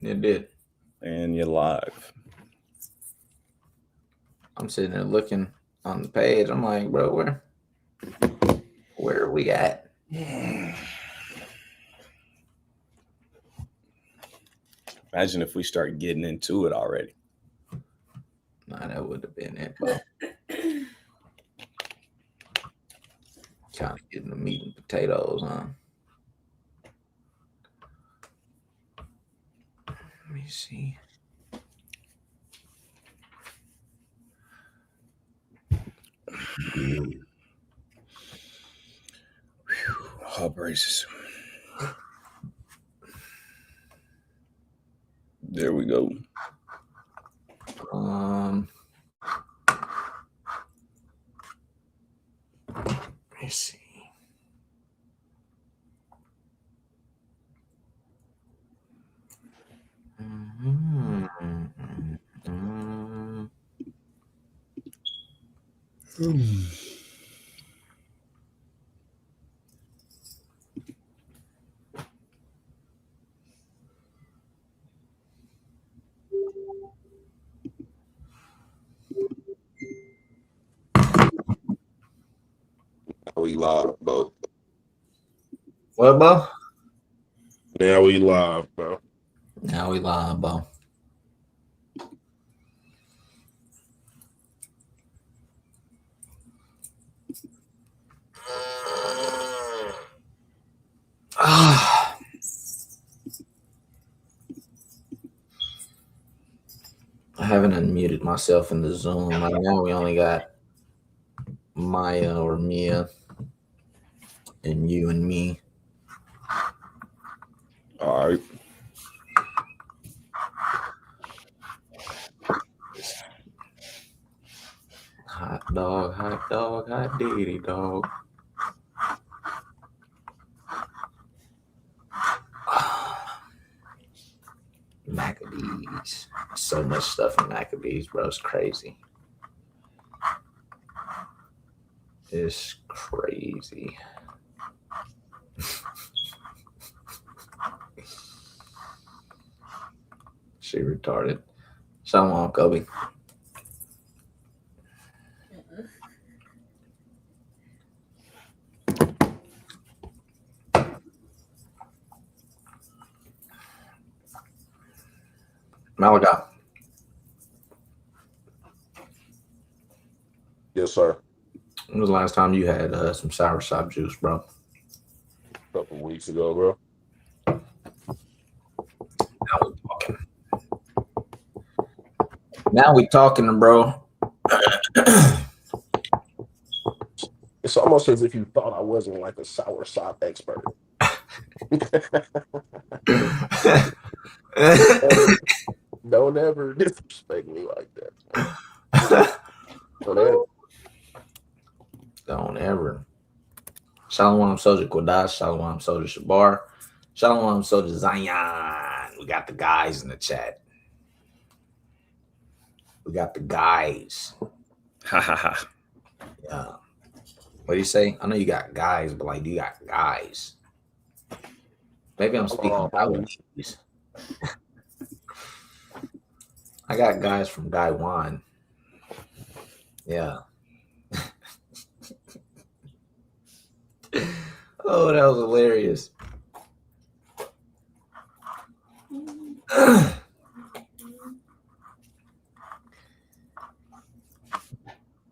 It did. And you're live. I'm sitting there looking on the page. I'm like, bro, where are we at? Imagine if we start getting into it already. Nah, that would have been it, bro. Trying to get the meat and potatoes, huh? Let me see. Oh, braces. There we go. Let me see. We live, bro. What, bro? Now we live, bro. Now we live, bro. I haven't unmuted myself in the Zoom. Right now we only got Maya or Mia and you and me. All right. Hot dog, hot diggity dog. Maccabees. So much stuff in Maccabees, bro. It's crazy. It's crazy. She retarded. Shalom, Kobe. Malachi. Yes, sir. When was the last time you had some soursop juice, bro? A couple weeks ago, bro. Now we talking, bro. It's almost as if you thought I wasn't like a soursop expert. Don't ever disrespect me like that. Don't ever. Don't ever. Shalom Soldier Kodash, Shalom Soldier Shabar, Shalom Soldier Zion. We got the guys in the chat. We got the guys. Ha ha ha. Yeah. What do you say? I know you got guys, but like, do you got guys? Maybe I'm speaking Taiwanese. I got guys from Taiwan. Yeah. Oh, that was hilarious.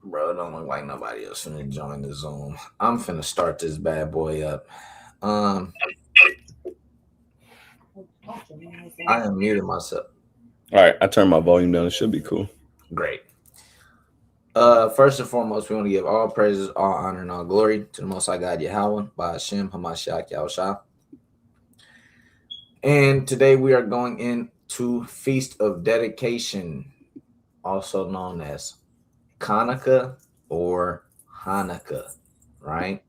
Bro, it don't look like nobody else finna join the Zoom. I'm finna start this bad boy up. I am muted myself. All right, I turned my volume down. It should be cool. Great. First and foremost, we want to give all praises, all honor, and all glory to the Most High God Yahweh by Hashem Hamashiach Yahushua. And today we are going into Feast of Dedication, also known as Hanukkah or Hanukkah, right?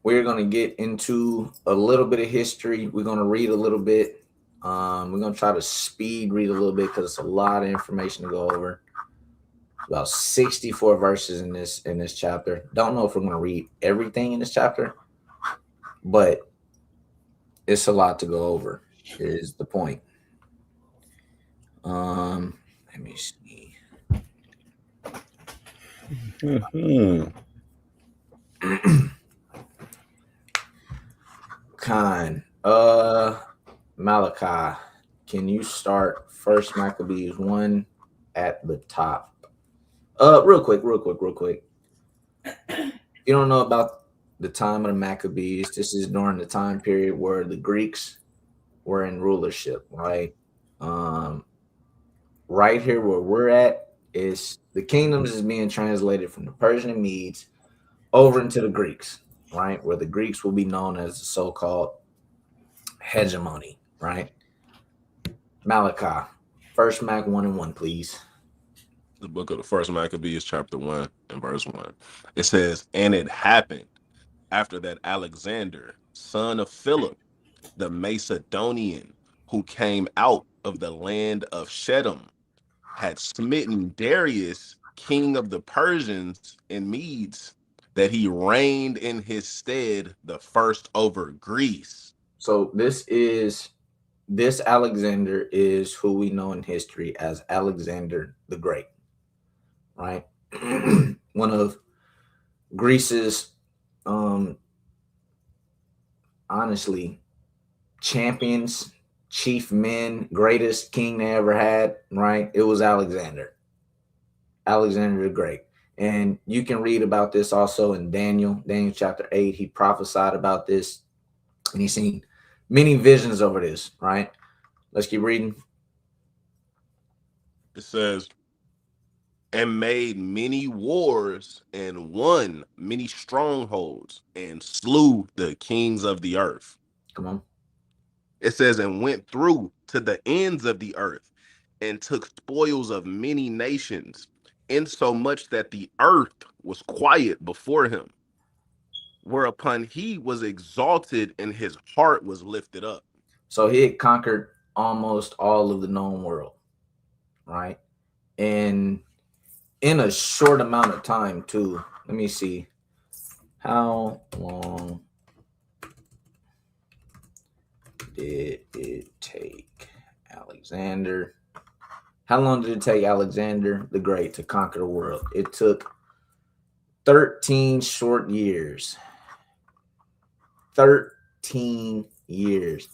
We're going to get into a little bit of history. We're going to read a little bit. We're going to try to speed read a little bit because it's a lot of information to go over. About 64 verses in this chapter. Don't know if we're going to read everything in this chapter, but it's a lot to go over. Is the point. Let me see. Mhm. Khan. Malachi. Can you start First Maccabees 1 at the top? Real quick. You don't know about the time of the Maccabees. This is during the time period where the Greeks were in rulership, right? Um, right here where we're at is the kingdoms is being translated from the Persian and Medes over into the Greeks, right? Where the Greeks will be known as the so-called hegemony, right? Malachi, First Mac 1 and 1, please. The book of the First Maccabees, chapter 1 and verse 1. It says, "And it happened after that Alexander, son of Philip, the Macedonian, who came out of the land of Shedem, had smitten Darius, king of the Persians and Medes, that he reigned in his stead the first over Greece." So this Alexander is who we know in history as Alexander the Great, right? One of Greece's honestly champions, chief men, greatest king they ever had, right? It was Alexander the Great. And you can read about this also in Daniel chapter 8. He prophesied about this and he's seen many visions over this, right? Let's keep reading. It says, "And made many wars and won many strongholds and slew the kings of the earth." Come on. It says, "And went through to the ends of the earth and took spoils of many nations, insomuch that the earth was quiet before him. Whereupon he was exalted and his heart was lifted up." So he had conquered almost all of the known world, right? And in a short amount of time, too. Let me see. How long did it take Alexander? How long did it take Alexander the Great to conquer the world? It took 13 short years. 13 years.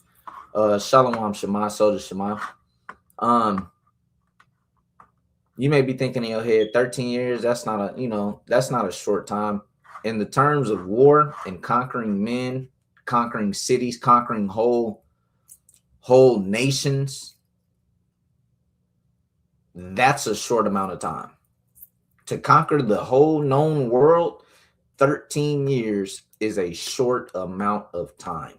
Shalom Shema, Soda Shema. You may be thinking in your head, 13 years, that's not a short time. In the terms of war and conquering men, conquering cities, conquering whole nations, that's a short amount of time. To conquer the whole known world, 13 years is a short amount of time.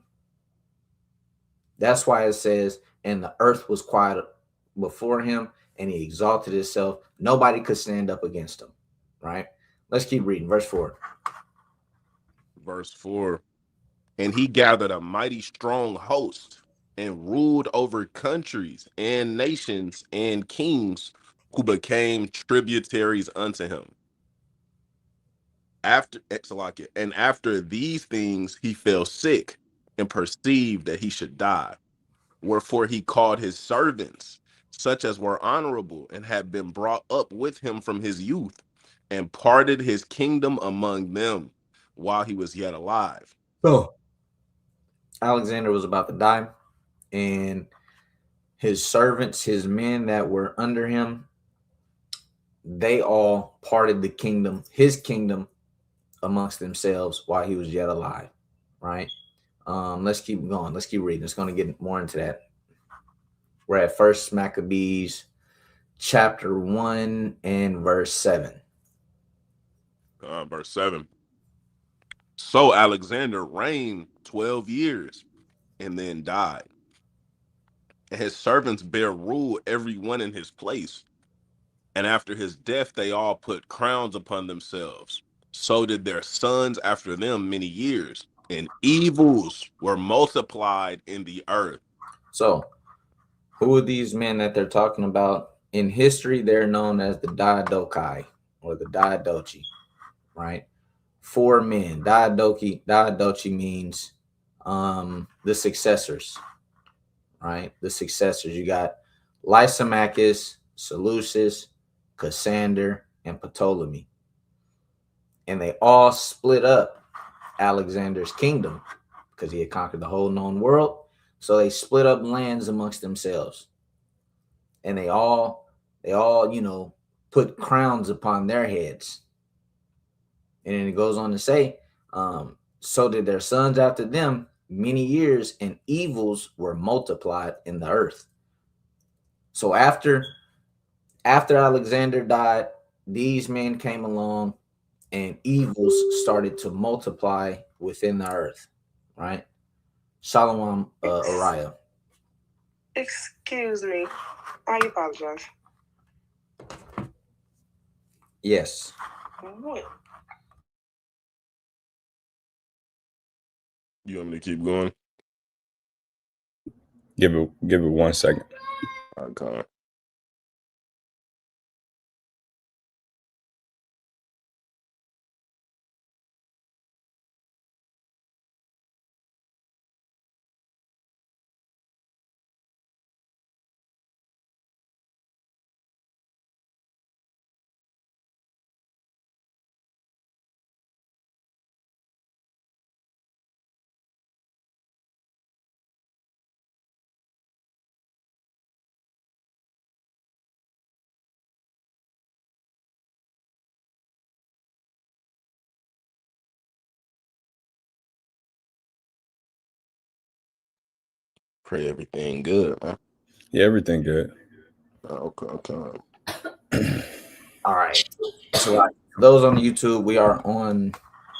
That's why it says, and the earth was quiet before him, and he exalted himself. Nobody could stand up against him, right? Let's keep reading. Verse 4. Verse 4. "And he gathered a mighty strong host and ruled over countries and nations and kings who became tributaries unto him. After these things he fell sick and perceived that he should die. Wherefore he called his servants, such as were honorable and had been brought up with him from his youth, and parted his kingdom among them while he was yet alive." So Alexander was about to die, and his servants, his men that were under him, they all parted the kingdom, his kingdom, amongst themselves while he was yet alive, right? Let's keep going. Let's keep reading. It's going to get more into that. We're at First Maccabees chapter 1 and verse 7. Verse 7. "So Alexander reigned 12 years and then died. And his servants bare rule every one in his place. And after his death, they all put crowns upon themselves. So did their sons after them many years. And evils were multiplied in the earth." So, who are these men that they're talking about? In history, they're known as the Diadochi or the Diadochi, right? 4 men. Diadochi means the successors, right? The successors. You got Lysimachus, Seleucus, Cassander, and Ptolemy. And they all split up Alexander's kingdom because he had conquered the whole known world. So they split up lands amongst themselves. And they all, put crowns upon their heads. And then it goes on to say, so did their sons after them many years, and evils were multiplied in the earth. So after Alexander died, these men came along and evils started to multiply within the earth, right? Shalom, Uriah. Excuse me. I apologize. Yes. What? You want me to keep going? Give it 1 second. Okay. Pray everything good, huh? Yeah, everything good. Okay. All right. So like, those on YouTube, we're on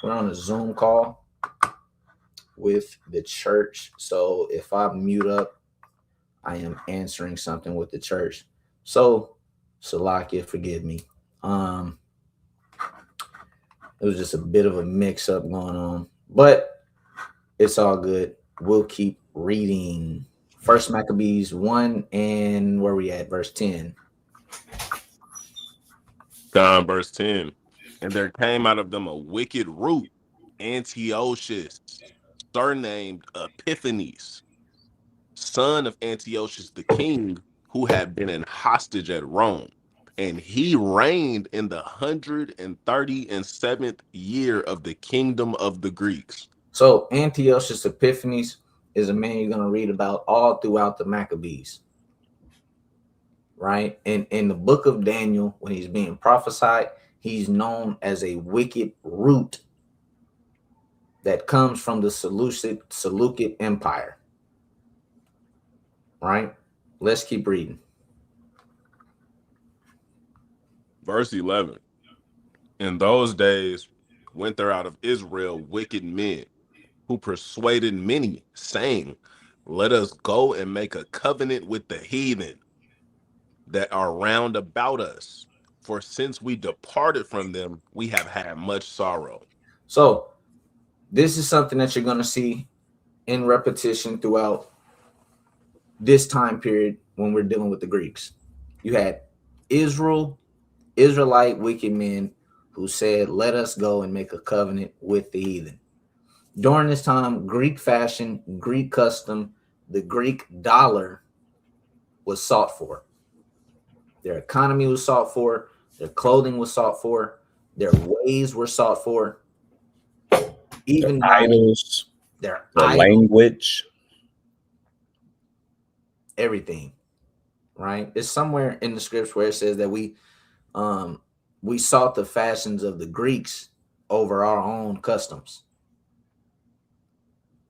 a Zoom call with the church. So if I mute up, I am answering something with the church. So Salakia, forgive me. It was just a bit of a mix up going on, but it's all good. We'll keep reading. First Maccabees 1, and where we at? Verse 10. John verse 10. And there came out of them a wicked root, Antiochus, surnamed Epiphanes, son of Antiochus the king, who had been in hostage at Rome. And he reigned in the 137th year of the kingdom of the Greeks. So Antiochus Epiphanes is a man you're going to read about all throughout the Maccabees, right? And in the book of Daniel, when he's being prophesied, he's known as a wicked root that comes from the Seleucid Empire, right? Let's keep reading. Verse 11. In those days went there out of Israel wicked men, who persuaded many, saying, let us go and make a covenant with the heathen that are round about us. For since we departed from them, we have had much sorrow. So this is something that you're going to see in repetition throughout this time period when we're dealing with the Greeks. You had Israelite wicked men who said, let us go and make a covenant with the heathen. During this time, Greek fashion, Greek custom, the Greek dollar was sought for. Their economy was sought for. Their clothing was sought for. Their ways were sought for. Even their idols, their language, everything, right? It's somewhere in the scripts where it says that we sought the fashions of the Greeks over our own customs.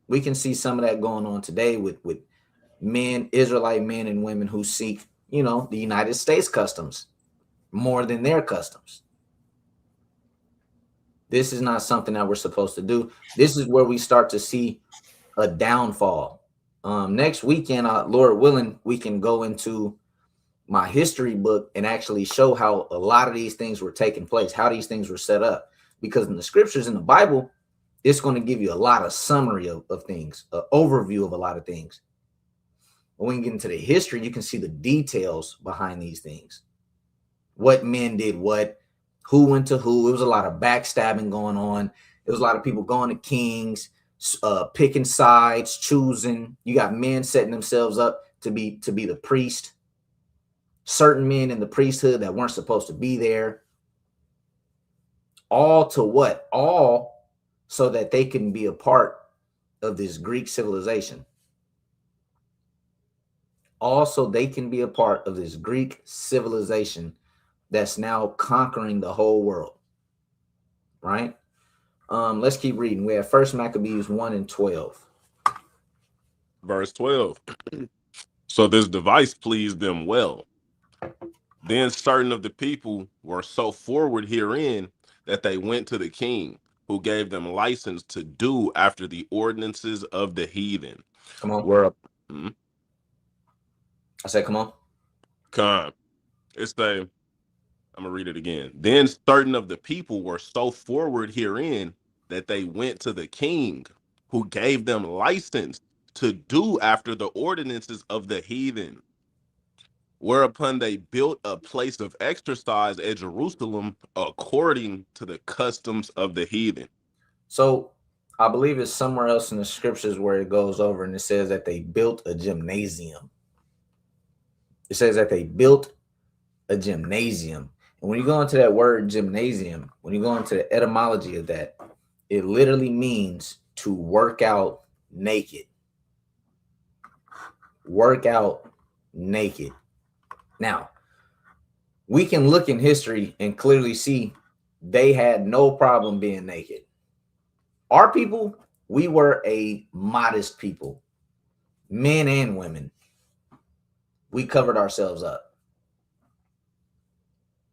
We can see some of that going on today with men, Israelite men and women who seek, the United States customs more than their customs. This is not something that we're supposed to do. This is where we start to see a downfall. Next weekend, Lord willing, we can go into my history book and actually show how a lot of these things were taking place, how these things were set up. Because in the scriptures in the Bible, it's going to give you a lot of summary of things, an overview of a lot of things. When we get into the history, you can see the details behind these things. What men did what, who went to who. It was a lot of backstabbing going on. There was a lot of people going to kings, picking sides, choosing. You got men setting themselves up to be the priest. Certain men in the priesthood that weren't supposed to be there. All to what? All so that they can be a part of this Greek civilization. Also, they can be a part of this Greek civilization that's now conquering the whole world. Right? Let's keep reading. We have 1 Maccabees 1:12. Verse 12. So this device pleased them well. Then certain of the people were so forward herein that they went to the king, who gave them license to do after the ordinances of the heathen. Come on. Where I said, come on. Come. I'm gonna read it again. Then certain of the people were so forward herein that they went to the king, who gave them license to do after the ordinances of the heathen. Whereupon they built a place of exercise at Jerusalem according to the customs of the heathen. So I believe it's somewhere else in the scriptures where it goes over and it says that they built a gymnasium. It says that they built a gymnasium. And when you go into that word gymnasium, when you go into the etymology of that, it literally means to work out naked. Work out naked. Now, we can look in history and clearly see they had no problem being naked. Our people, we were a modest people, men and women. We covered ourselves up.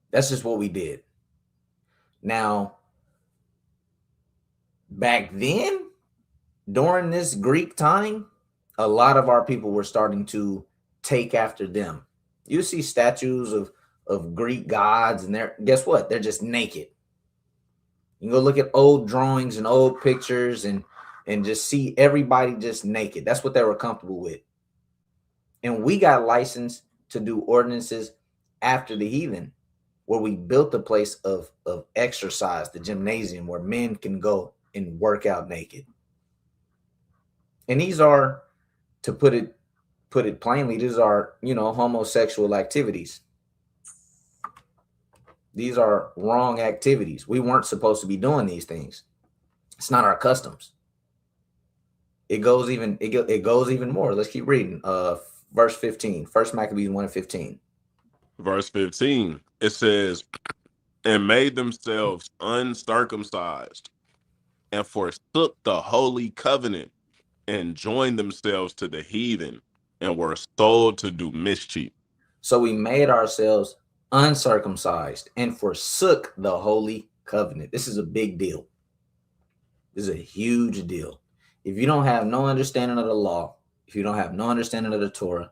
That's just what we did. Now, back then, during this Greek time, a lot of our people were starting to take after them. You see statues of Greek gods, and guess what? They're just naked. You can go look at old drawings and old pictures and just see everybody just naked. That's what they were comfortable with. And we got licensed to do ordinances after the heathen, where we built a place of exercise, the gymnasium, where men can go and work out naked. And these are, to put it plainly, these are, homosexual activities. These are wrong activities. We weren't supposed to be doing these things. It's not our customs. It goes even more. Let's keep reading. Verse 15. 1 Maccabees 1:15. Verse 15. It says, and made themselves uncircumcised, and forsook the holy covenant, and joined themselves to the heathen, and were sold to do mischief. So we made ourselves uncircumcised and forsook the holy covenant. This is a big deal. This is a huge deal. If you don't have no understanding of the law, if you don't have no understanding of the Torah,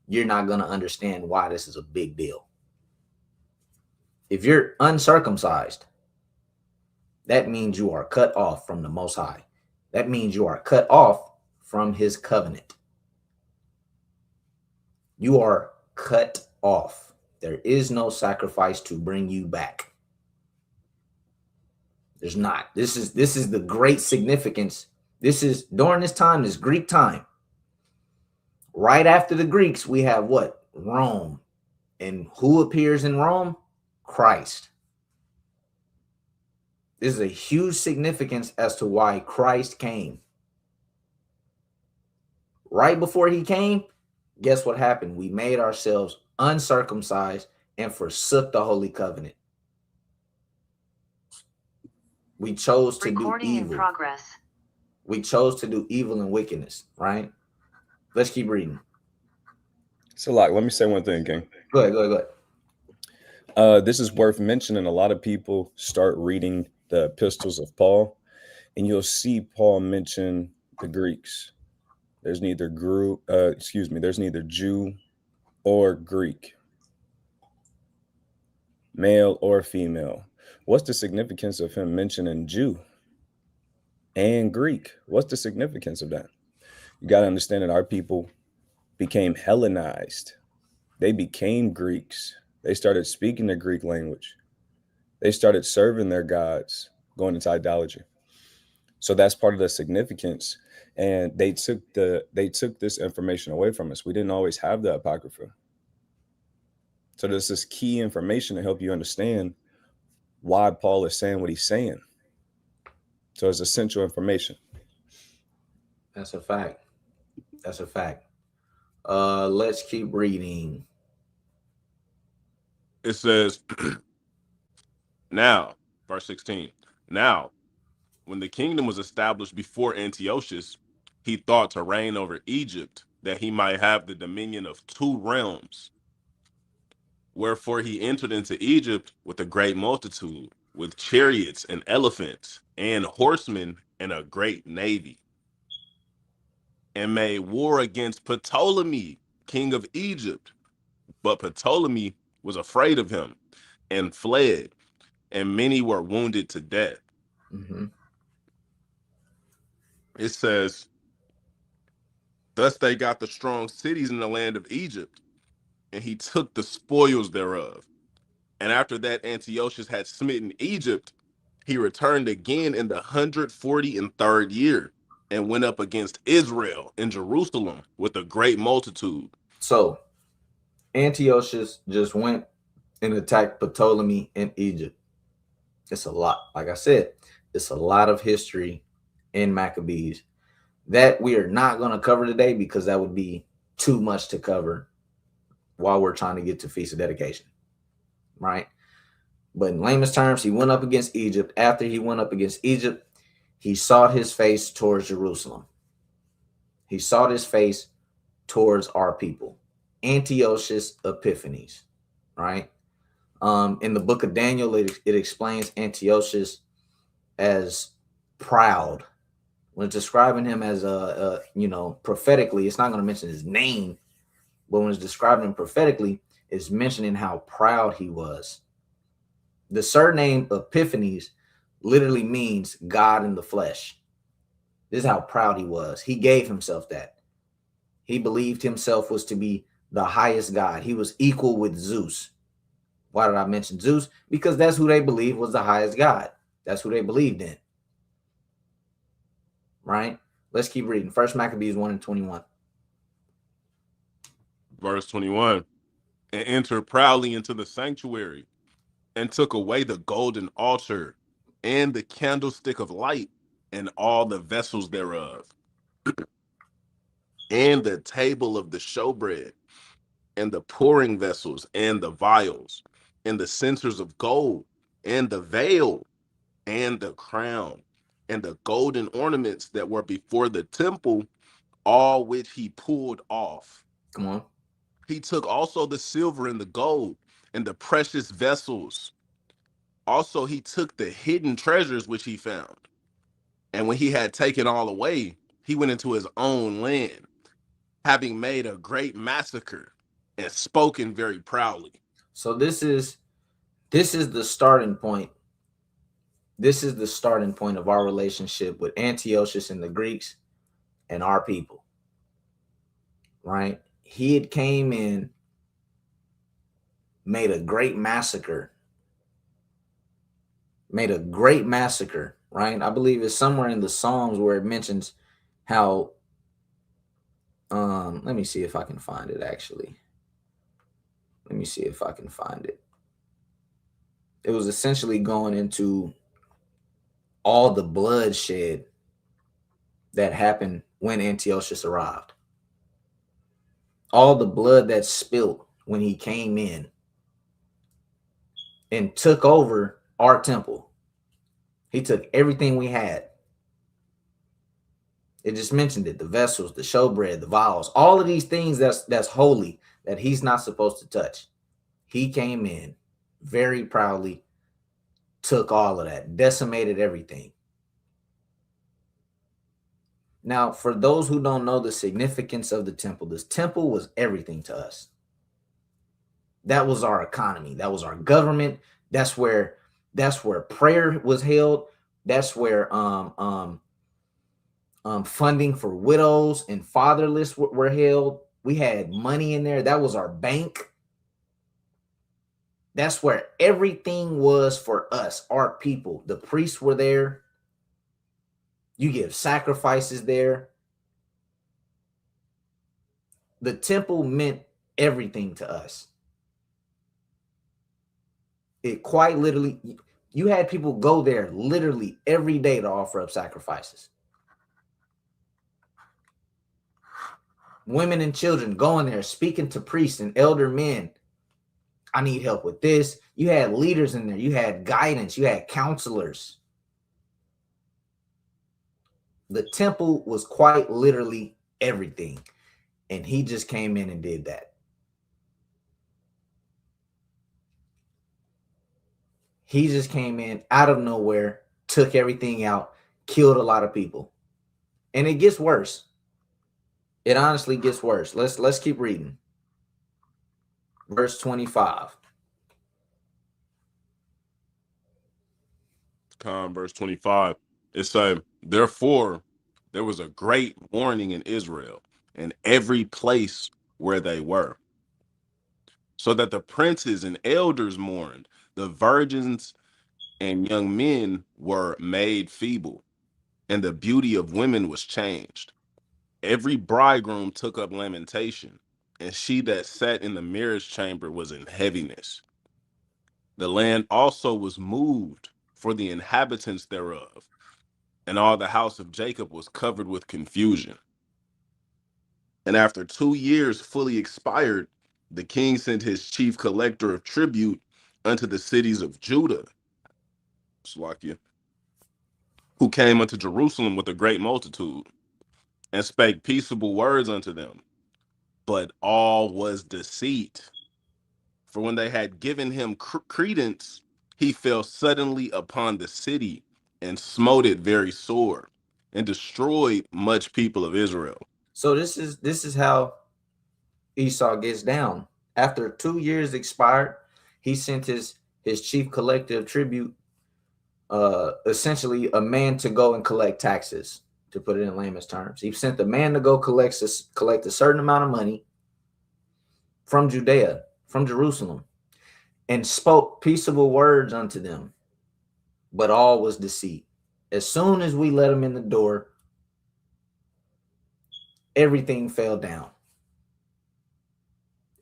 you're not going to understand why this is a big deal. If you're uncircumcised, that means you are cut off from the Most High. That means you are cut off from his covenant. You are cut off. There is no sacrifice to bring you back. There's not. This is the great significance. This is during this time, this Greek time. Right after the Greeks, we have what? Rome. And who appears in Rome? Christ. This is a huge significance as to why Christ came. Right before he came, guess what happened? We made ourselves uncircumcised and forsook the holy covenant. We chose to do evil. In progress. We chose to do evil and wickedness, right? Let's keep reading. So, like, let me say one thing, King. Go ahead. This is worth mentioning. A lot of people start reading the epistles of Paul, and you'll see Paul mention the Greeks. There's neither there's neither Jew or Greek, male or female. What's the significance of him mentioning Jew and Greek? What's the significance of that? You got to understand that our people became Hellenized. They became Greeks. They started speaking the Greek language. They started serving their gods, going into idolatry. So that's part of the significance. And they took this information away from us. We didn't always have the Apocrypha. So there's this key information to help you understand why Paul is saying what he's saying. So it's essential information. That's a fact. That's a fact. Let's keep reading. It says, now, verse 16, now, when the kingdom was established before Antiochus, he thought to reign over Egypt, that he might have the dominion of 2 realms. Wherefore he entered into Egypt with a great multitude, with chariots and elephants and horsemen and a great navy, and made war against Ptolemy, king of Egypt. But Ptolemy was afraid of him and fled, and many were wounded to death. Mm-hmm. It says, thus they got the strong cities in the land of Egypt, and he took the spoils thereof. And after that Antiochus had smitten Egypt, he returned again in the 143rd year, and went up against Israel in Jerusalem with a great multitude. So Antiochus just went and attacked Ptolemy in Egypt. It's a lot. Like I said, it's a lot of history in Maccabees that we are not going to cover today, because that would be too much to cover while we're trying to get to Feast of Dedication, right? But in layman's terms, he went up against Egypt. After he went up against Egypt, he sought his face towards Jerusalem. He sought his face towards our people. Antiochus Epiphanes, right? In the book of Daniel, it explains Antiochus as proud. When it's describing him as prophetically, it's not going to mention his name, but when it's describing him prophetically, it's mentioning how proud he was. The surname Epiphanes literally means God in the flesh. This is how proud he was. He gave himself that. He believed himself was to be the highest God. He was equal with Zeus. Why did I mention Zeus? Because that's who they believed was the highest God. That's who they believed in. Right? Let's keep reading. First Maccabees 1:21. Verse 21, and entered proudly into the sanctuary, and took away the golden altar and the candlestick of light and all the vessels thereof, and the table of the showbread, and the pouring vessels, and the vials, and the censers of gold, and the veil, and the crown, and the golden ornaments that were before the temple, all which he pulled off. Come on. He took also the silver and the gold and the precious vessels. Also, he took the hidden treasures which he found. And when he had taken all away, he went into his own land, having made a great massacre and spoken very proudly. So this is the starting point. This is the starting point of our relationship with Antiochus and the Greeks and our people. Right? He had came in, made a great massacre. Right? I believe it's somewhere in the Psalms where it mentions how let me see if I can find it actually. It was essentially going into all the bloodshed that happened when Antiochus arrived. All the blood that spilled when he came in and took over our temple. He took everything we had. It just mentioned it, the vessels, the showbread, the vials, all of these things that's holy that he's not supposed to touch. He came in very proudly, took all of that, decimated everything. Now, for those who don't know the significance of the temple, this temple was everything to us. That was our economy. That was our government. That's where prayer was held. That's where funding for widows and fatherless were held. We had money in there. That was our bank. That's where everything was for us, our people. The priests were there. You give sacrifices there. The temple meant everything to us. It quite literally, you had people go there literally every day to offer up sacrifices. Women and children going there, speaking to priests and elder men. I need help with this. You had leaders in there. You had guidance. You had counselors. The temple was quite literally everything. And he just came in and did that. He just came in out of nowhere, took everything out, killed a lot of people. And it gets worse. It honestly gets worse. Let's keep reading. Verse 25. Verse 25. It says, therefore, there was a great warning in Israel in every place where they were, so that the princes and elders mourned, the virgins and young men were made feeble, and the beauty of women was changed. Every bridegroom took up lamentation, and she that sat in the marriage chamber was in heaviness. The land also was moved for the inhabitants thereof, and all the house of Jacob was covered with confusion. And after 2 years fully expired, the king sent his chief collector of tribute unto the cities of Judah, Slovakia, who came unto Jerusalem with a great multitude, and spake peaceable words unto them. But all was deceit. For when they had given him credence, he fell suddenly upon the city and smote it very sore, and destroyed much people of Israel. So this is how Esau gets down. After 2 years expired, he sent his chief collector of tribute, essentially a man to go and collect taxes, to put it in layman's terms. He sent the man to go collect a certain amount of money from Judea, from Jerusalem, and spoke peaceable words unto them. But all was deceit. As soon as we let him in the door, everything fell down.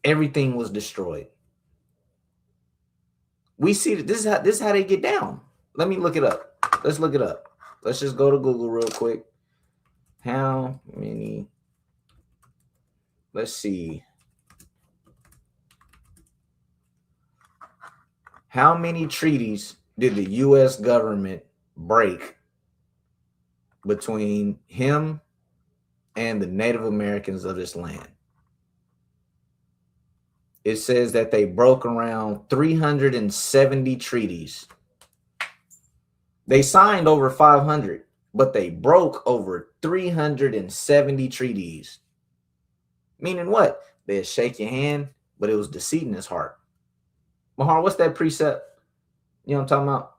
Everything was destroyed. We see that this is how they get down. Let me look it up. Let's look it up. Let's just go to Google real quick. How many? Let's see. How many treaties did the U.S. government break between him and the Native Americans of this land? It says that they broke around 370 treaties. They signed over 500, but they broke over 370 treaties. Meaning what? They'd shake your hand, but it was deceit in his heart. Mahar, what's that precept? You know what I'm talking about?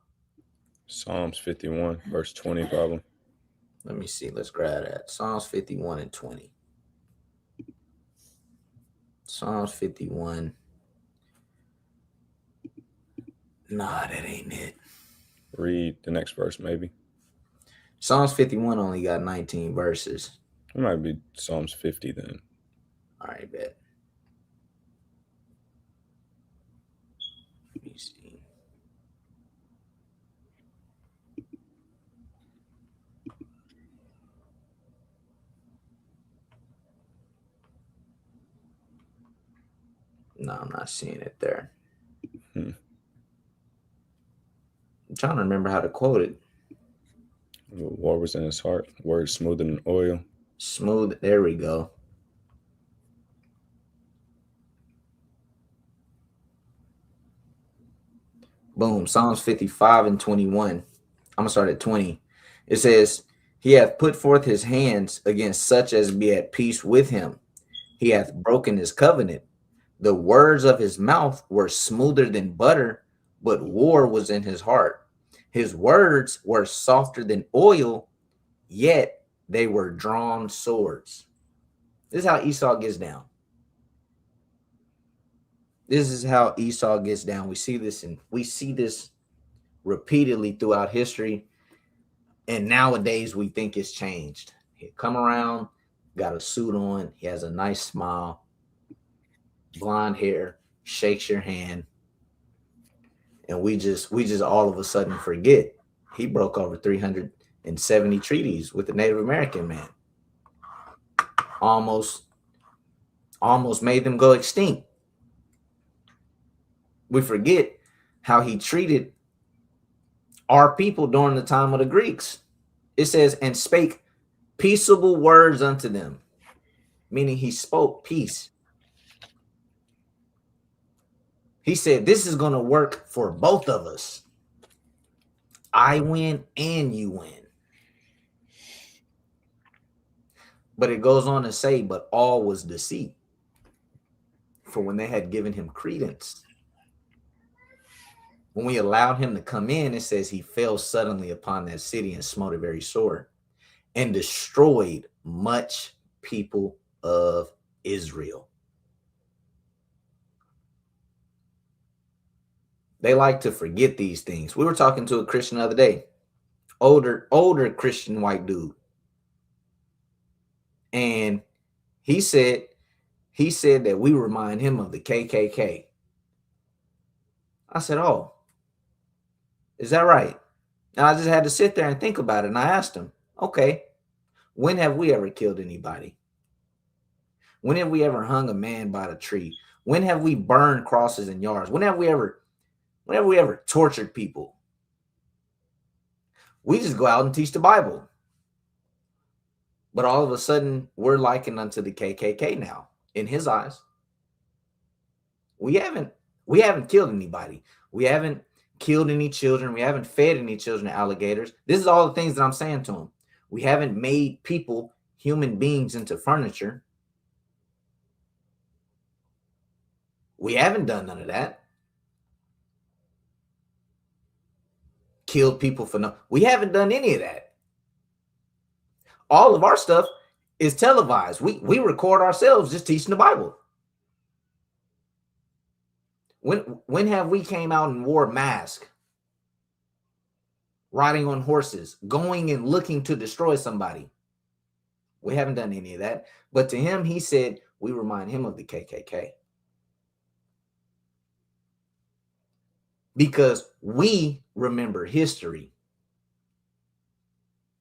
Psalms 51, verse 20, probably. Let me see. Let's grab that. Psalms 51 and 20. Psalms 51. Nah, that ain't it. Read the next verse, maybe. Psalms 51 only got 19 verses. It might be Psalms 50 then. All right, bet. Let me see. No, I'm not seeing it there. I'm trying to remember how to quote it. War was in his heart. Words smoother than oil. Smooth. There we go. Boom. Psalms 55 and 21. I'm going to start at 20. It says, he hath put forth his hands against such as be at peace with him. He hath broken his covenant. The words of his mouth were smoother than butter, but war was in his heart. His words were softer than oil, yet they were drawn swords. This is how Esau gets down. This is how Esau gets down. We see this repeatedly throughout history. And nowadays we think it's changed. He come around, got a suit on, he has a nice smile, blonde hair, shakes your hand, and we just all of a sudden forget he broke over 370 treaties with the Native American man. Almost made them go extinct. We forget how he treated our people during the time of the Greeks. It says, and spake peaceable words unto them, meaning he spoke peace. He said, this is going to work for both of us. I win and you win. But it goes on to say, but all was deceit. For when they had given him credence, when we allowed him to come in, it says he fell suddenly upon that city and smote it very sore and destroyed much people of Israel. They like to forget these things. We were talking to a Christian the other day, older Christian white dude. And he said that we remind him of the KKK. I said, oh, is that right? And I just had to sit there and think about it. And I asked him, okay, when have we ever killed anybody? When have we ever hung a man by the tree? When have we burned crosses in yards? When have we ever tortured people? We just go out and teach the Bible. But all of a sudden, we're likened unto the KKK now, in his eyes. We haven't killed anybody. We haven't killed any children. We haven't fed any children to alligators. This is all the things that I'm saying to him. We haven't made people, human beings, into furniture. We haven't done none of that. Killed people for no. We haven't done any of that. All of our stuff is televised. We record ourselves just teaching the Bible. When have we came out and wore masks, riding on horses, going and looking to destroy somebody? We haven't done any of that. But to him, he said, we remind him of the KKK. Because we remember history.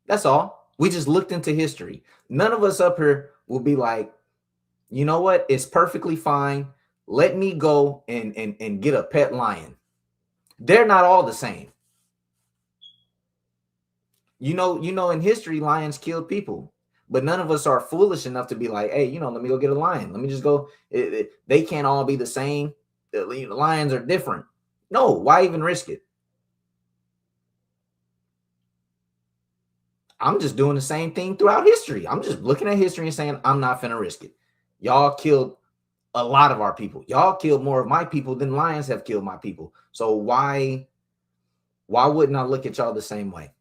That's all. We just looked into history. None of us up here will be like, you know what? It's perfectly fine. Let me go and get a pet lion. They're not all the same. You know, in history, lions killed people. But none of us are foolish enough to be like, hey, let me go get a lion. Let me just go. They can't all be the same. The lions are different. No, why even risk it? I'm just doing the same thing throughout history. I'm just looking at history and saying, I'm not finna risk it. Y'all killed a lot of our people. Y'all killed more of my people than lions have killed my people. So why wouldn't I look at y'all the same way?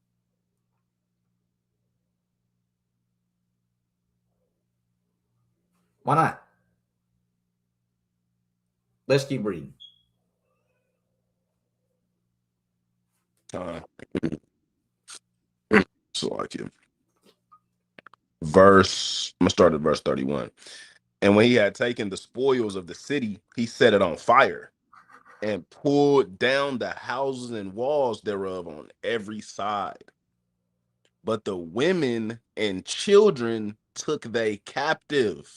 Why not? Let's keep reading. So like it. I'm gonna start at verse 31. And when he had taken the spoils of the city, he set it on fire and pulled down the houses and walls thereof on every side. But the women and children took they captive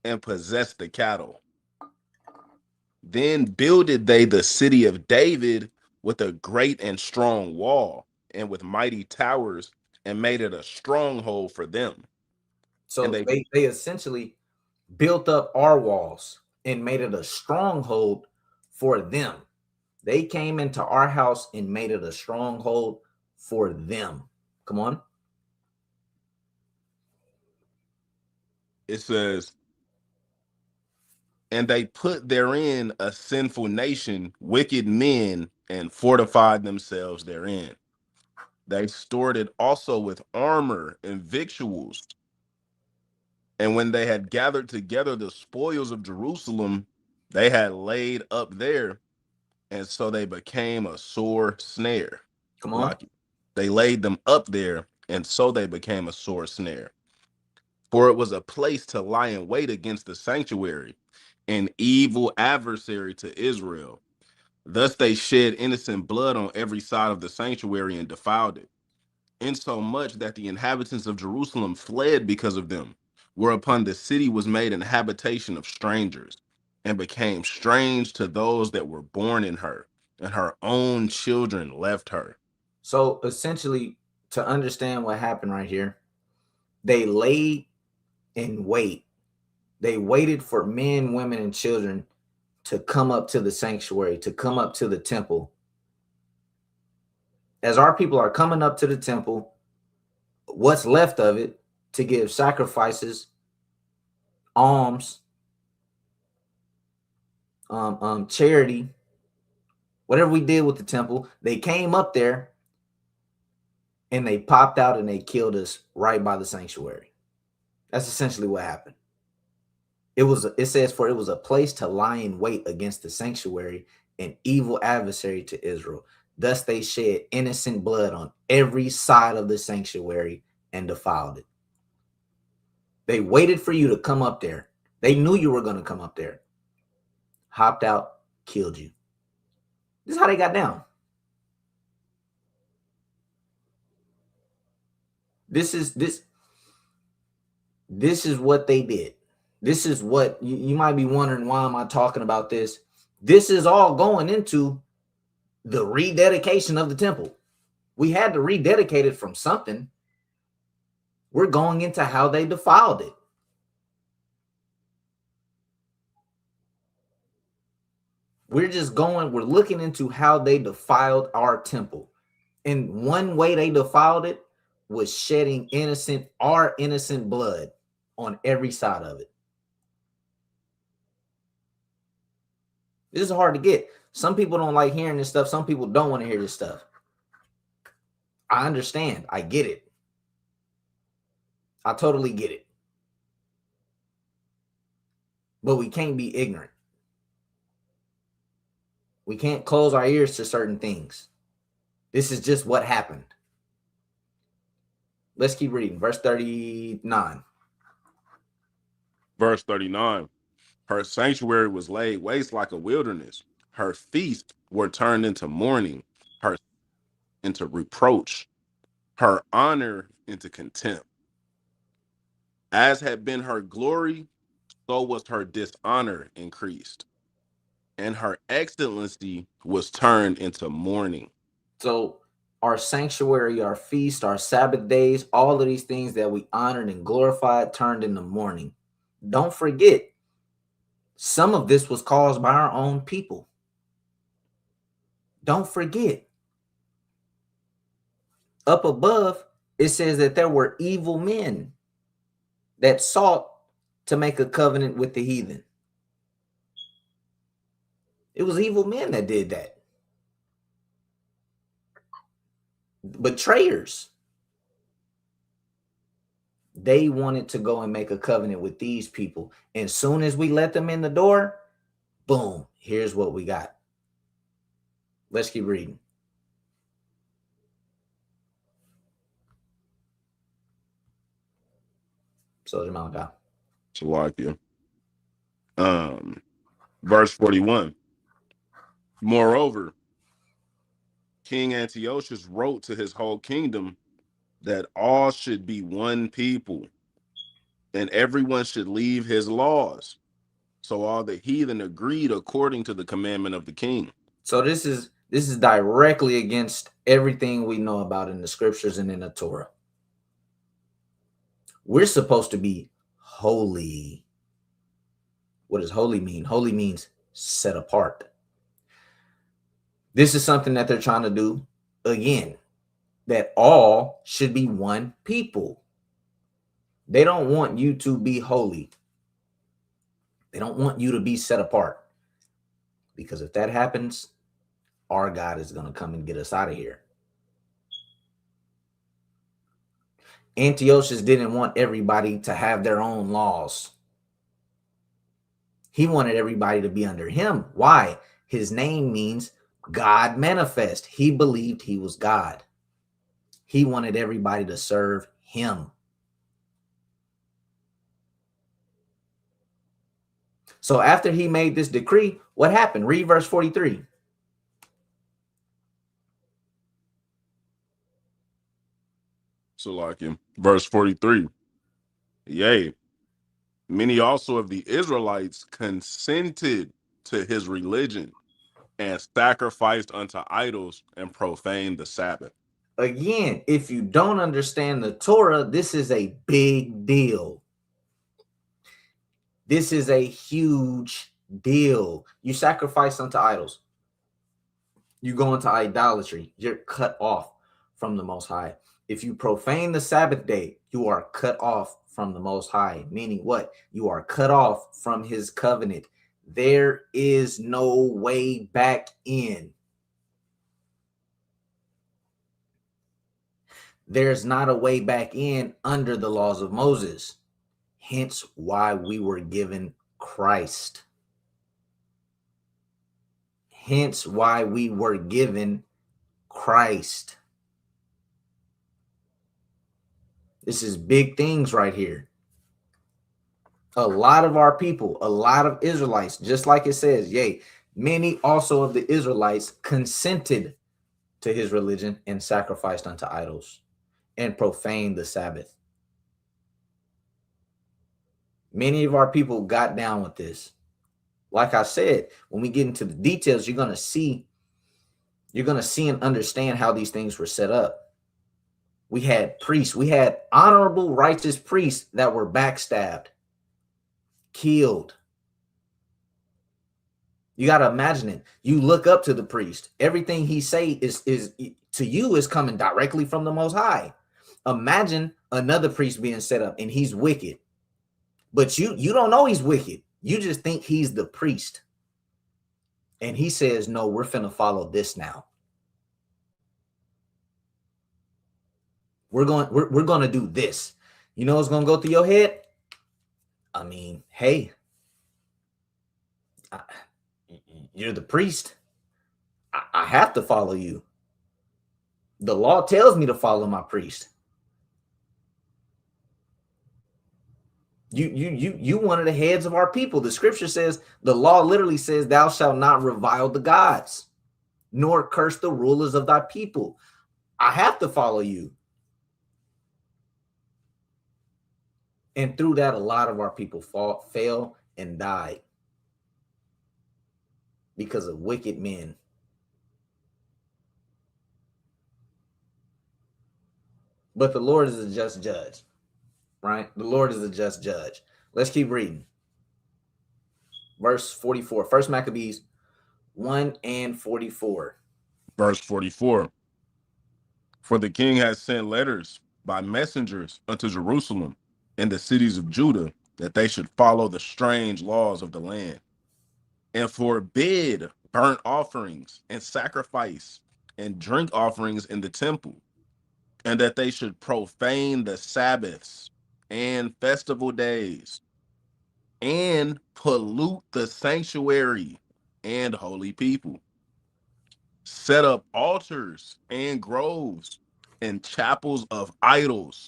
and possessed the cattle. Then builded they the city of David with a great and strong wall and with mighty towers, and made it a stronghold for them. So And they essentially built up our walls and made it a stronghold for them. They came into our house and made it a stronghold for them. Come on. It says, and they put therein a sinful nation, wicked men, and fortified themselves therein. They stored it also with armor and victuals. And when they had gathered together the spoils of Jerusalem, they had laid up there, and so they became a sore snare. Come on. They laid them up there, and so they became a sore snare. For it was a place to lie in wait against the sanctuary, an evil adversary to Israel. Thus they shed innocent blood on every side of the sanctuary and defiled it, insomuch that the inhabitants of Jerusalem fled because of them, whereupon the city was made an habitation of strangers, and became strange to those that were born in her, and her own children left her. So essentially, to understand what happened right here, they laid in wait. They waited for men, women, and children to come up to the sanctuary, to come up to the temple. As our people are coming up to the temple, what's left of it, to give sacrifices, alms, charity, whatever we did with the temple, they came up there and they popped out and they killed us right by the sanctuary. That's essentially what happened. It says, for it was a place to lie in wait against the sanctuary, an evil adversary to Israel. Thus they shed innocent blood on every side of the sanctuary and defiled it. They waited for you to come up there. They knew you were going to come up there. Hopped out, killed you. This is how they got down. This is what they did. This is what you might be wondering, why am I talking about this? This is all going into the rededication of the temple. We had to rededicate it from something. We're going into how they defiled it. We're looking into how they defiled our temple. And one way they defiled it was shedding our innocent blood on every side of it. This is hard to get. Some people don't like hearing this stuff. Some people don't want to hear this stuff. I understand. I get it. I totally get it. But we can't be ignorant. We can't close our ears to certain things. This is just what happened. Let's keep reading. Verse 39. Verse 39. Her sanctuary was laid waste like a wilderness. Her feasts were turned into mourning, her into reproach, her honor into contempt. As had been her glory, so was her dishonor increased, and her excellency was turned into mourning. So our sanctuary, our feast, our Sabbath days, all of these things that we honored and glorified turned into mourning. Don't forget, some of this was caused by our own people. Don't forget. Up above, it says that there were evil men that sought to make a covenant with the heathen. It was evil men that did that. Betrayers. They wanted to go and make a covenant with these people. And as soon as we let them in the door, boom, here's what we got. Let's keep reading. Soldier Malachi. Salakia. Verse 41. Moreover, King Antiochus wrote to his whole kingdom that all should be one people, and everyone should leave his laws. So all the heathen agreed according to the commandment of the king. So this is directly against everything we know about in the scriptures and in the Torah. We're supposed to be holy. What does holy mean? Holy means set apart. This is something that they're trying to do again, that all should be one people. They don't want you to be holy. They don't want you to be set apart. Because if that happens, our God is going to come and get us out of here. Antiochus didn't want everybody to have their own laws. He wanted everybody to be under him. Why? His name means God manifest. He believed he was God. He wanted everybody to serve him. So after he made this decree, what happened? Read verse 43. So like in verse 43, yea, many also of the Israelites consented to his religion and sacrificed unto idols and profaned the Sabbath. Again, if you don't understand the Torah, this is a big deal. This is a huge deal. You sacrifice unto idols. You go into idolatry. You're cut off from the Most High. If you profane the Sabbath day, you are cut off from the Most High. Meaning what? You are cut off from his covenant. There is no way back in. There's not a way back in under the laws of Moses. Hence why we were given Christ. Hence why we were given Christ. This is big things right here. A lot of our people, a lot of Israelites, just like it says, yea, many also of the Israelites consented to his religion and sacrificed unto idols and profaned the Sabbath. Many of our people got down with this. Like I said, when we get into the details, you're going to see and understand how these things were set up. We had priests, we had honorable, righteous priests that were backstabbed, killed. You got to imagine it. You look up to the priest. Everything he say is to you is coming directly from the Most High. Imagine another priest being set up and he's wicked. But you don't know he's wicked. You just think he's the priest. And he says, no, we're finna follow this now. We're going to do this. You know what's going to go through your head? I mean, hey, you're the priest. I have to follow you. The law tells me to follow my priest. You one of the heads of our people. The scripture says, the law literally says, thou shalt not revile the gods, nor curse the rulers of thy people. I have to follow you. And through that, a lot of our people fell and died because of wicked men. But the Lord is a just judge. Right? The Lord is a just judge. Let's keep reading. Verse 44. First Maccabees 1 and 44. Verse 44. For the king has sent letters by messengers unto Jerusalem and the cities of Judah, that they should follow the strange laws of the land, and forbid burnt offerings and sacrifice and drink offerings in the temple, and that they should profane the Sabbaths and festival days, and pollute the sanctuary and holy people, set up altars and groves and chapels of idols,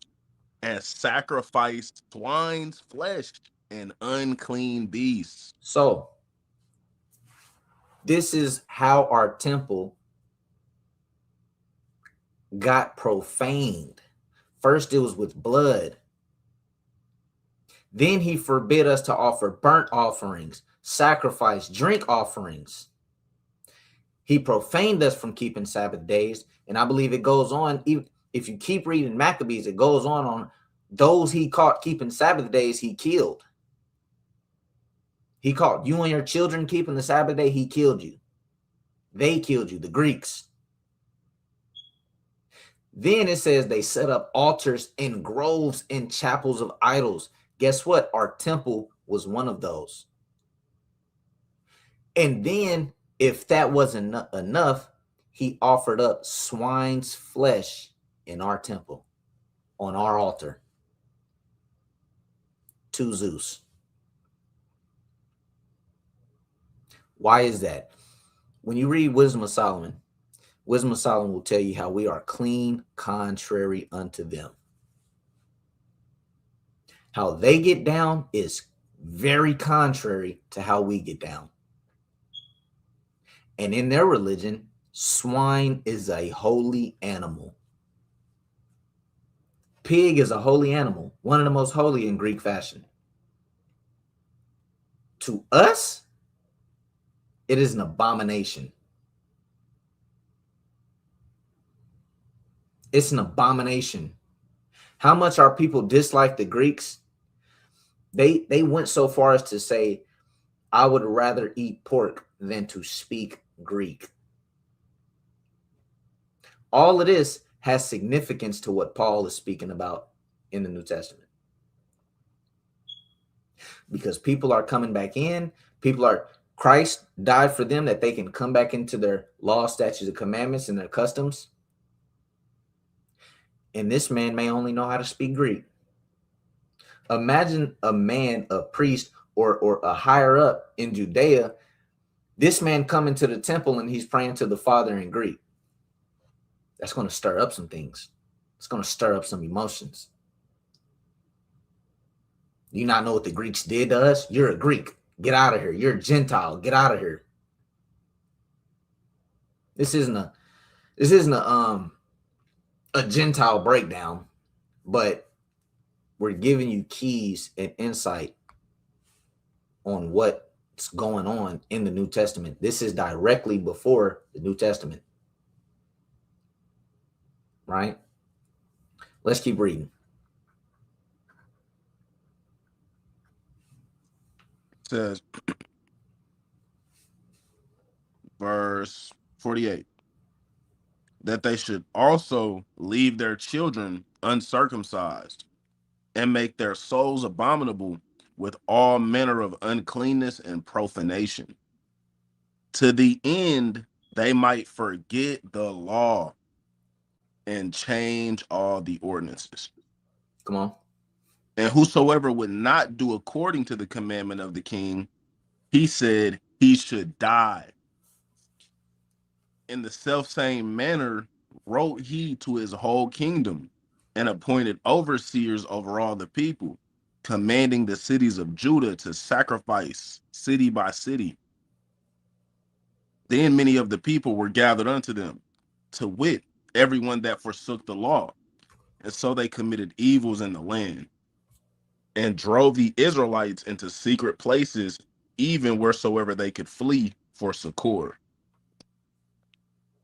and sacrifice swine's flesh and unclean beasts. So this is how our temple got profaned. First, it was with blood. Then he forbid us to offer burnt offerings, sacrifice, drink offerings. He profaned us from keeping Sabbath days. And I believe it goes on, even if you keep reading Maccabees, it goes on those he caught keeping Sabbath days, he killed. He caught you and your children keeping the Sabbath day, he killed you. They killed you, the Greeks. Then it says they set up altars and groves and chapels of idols. Guess what? Our temple was one of those. And then, if that wasn't enough, he offered up swine's flesh in our temple, on our altar, to Zeus. Why is that? When you read Wisdom of Solomon, Wisdom of Solomon will tell you how we are clean, contrary unto them. How they get down is very contrary to how we get down. And in their religion, swine is a holy animal. Pig is a holy animal, one of the most holy in Greek fashion. To us, it is an abomination. It's an abomination. How much our people dislike the Greeks? They went so far as to say, I would rather eat pork than to speak Greek. All of this has significance to what Paul is speaking about in the New Testament. Because people are coming back in, Christ died for them that they can come back into their law, statutes, and commandments and their customs. And this man may only know how to speak Greek. Imagine a man, a priest, or a higher up in Judea, this man coming to the temple and he's praying to the Father in Greek. That's going to stir up some things. It's going to stir up some emotions. Do you not know what the Greeks did to us? You're a Greek. Get out of here. You're a Gentile. Get out of here. This isn't a Gentile breakdown, but we're giving you keys and insight on what's going on in the New Testament. This is directly before the New Testament. Right? Let's keep reading. It says, verse 48, that they should also leave their children uncircumcised and make their souls abominable with all manner of uncleanness and profanation, to the end they might forget the law and change all the ordinances. Come on. And whosoever would not do according to the commandment of the king, he said he should die. In the selfsame manner wrote he to his whole kingdom, and appointed overseers over all the people, commanding the cities of Judah to sacrifice city by city. Then many of the people were gathered unto them, to wit, everyone that forsook the law. And so they committed evils in the land, and drove the Israelites into secret places, even wheresoever they could flee for succor.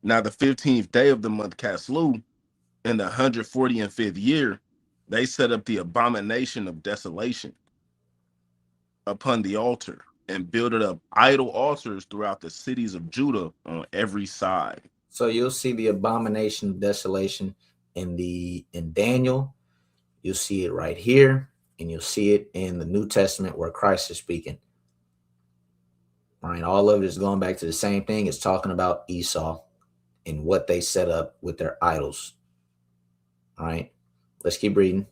Now the 15th day of the month Caslu, in the 145th year, they set up the abomination of desolation upon the altar, and builded up idol altars throughout the cities of Judah on every side. So you'll see the abomination of desolation in Daniel. You'll see it right here, and you'll see it in the New Testament where Christ is speaking. All right, all of it is going back to the same thing. It's talking about Esau and what they set up with their idols. All right, let's keep reading.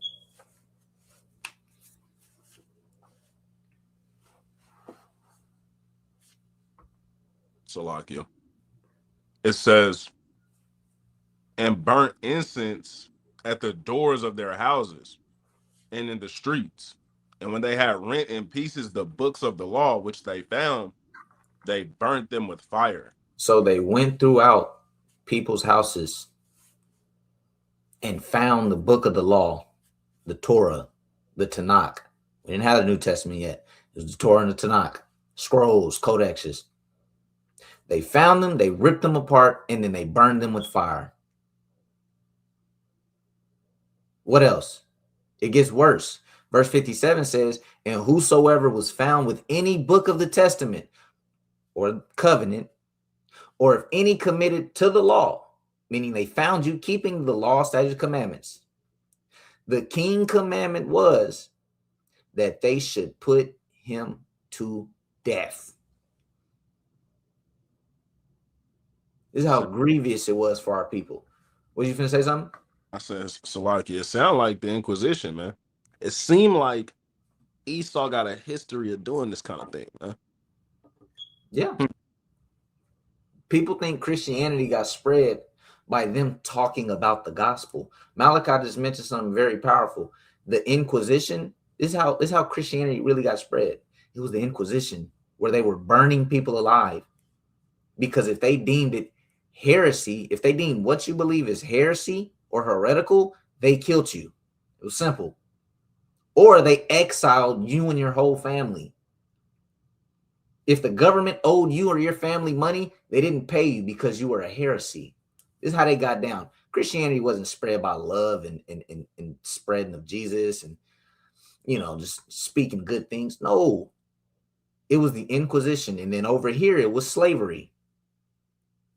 Salakia. It says, and burnt incense at the doors of their houses and in the streets. And when they had rent in pieces the books of the law which they found, they burnt them with fire. So they went throughout people's houses and found the book of the law, the Torah, the Tanakh. We didn't have the New Testament yet. It was the Torah and the Tanakh, scrolls, codexes. They found them, they ripped them apart, and then they burned them with fire. What else? It gets worse. Verse 57 says, and whosoever was found with any book of the testament or covenant, or if any committed to the law, meaning they found you keeping the law, statutes, commandments. The king commandment was that they should put him to death. This is how grievous it was for our people. Was you finna say something? I said, Salakia, it sounded like the Inquisition, man. It seemed like Esau got a history of doing this kind of thing, man. Yeah. People think Christianity got spread by them talking about the gospel. Malachi just mentioned something very powerful. The Inquisition, this is how Christianity really got spread. It was the Inquisition, where they were burning people alive. Because if they deemed it heresy, if they deemed what you believe is heresy or heretical, they killed you. It was simple. Or they exiled you and your whole family. If the government owed you or your family money, they didn't pay you because you were a heresy. This is how they got down. Christianity wasn't spread by love and spreading of Jesus and, you know, just speaking good things. No, it was the Inquisition. And then over here, it was slavery.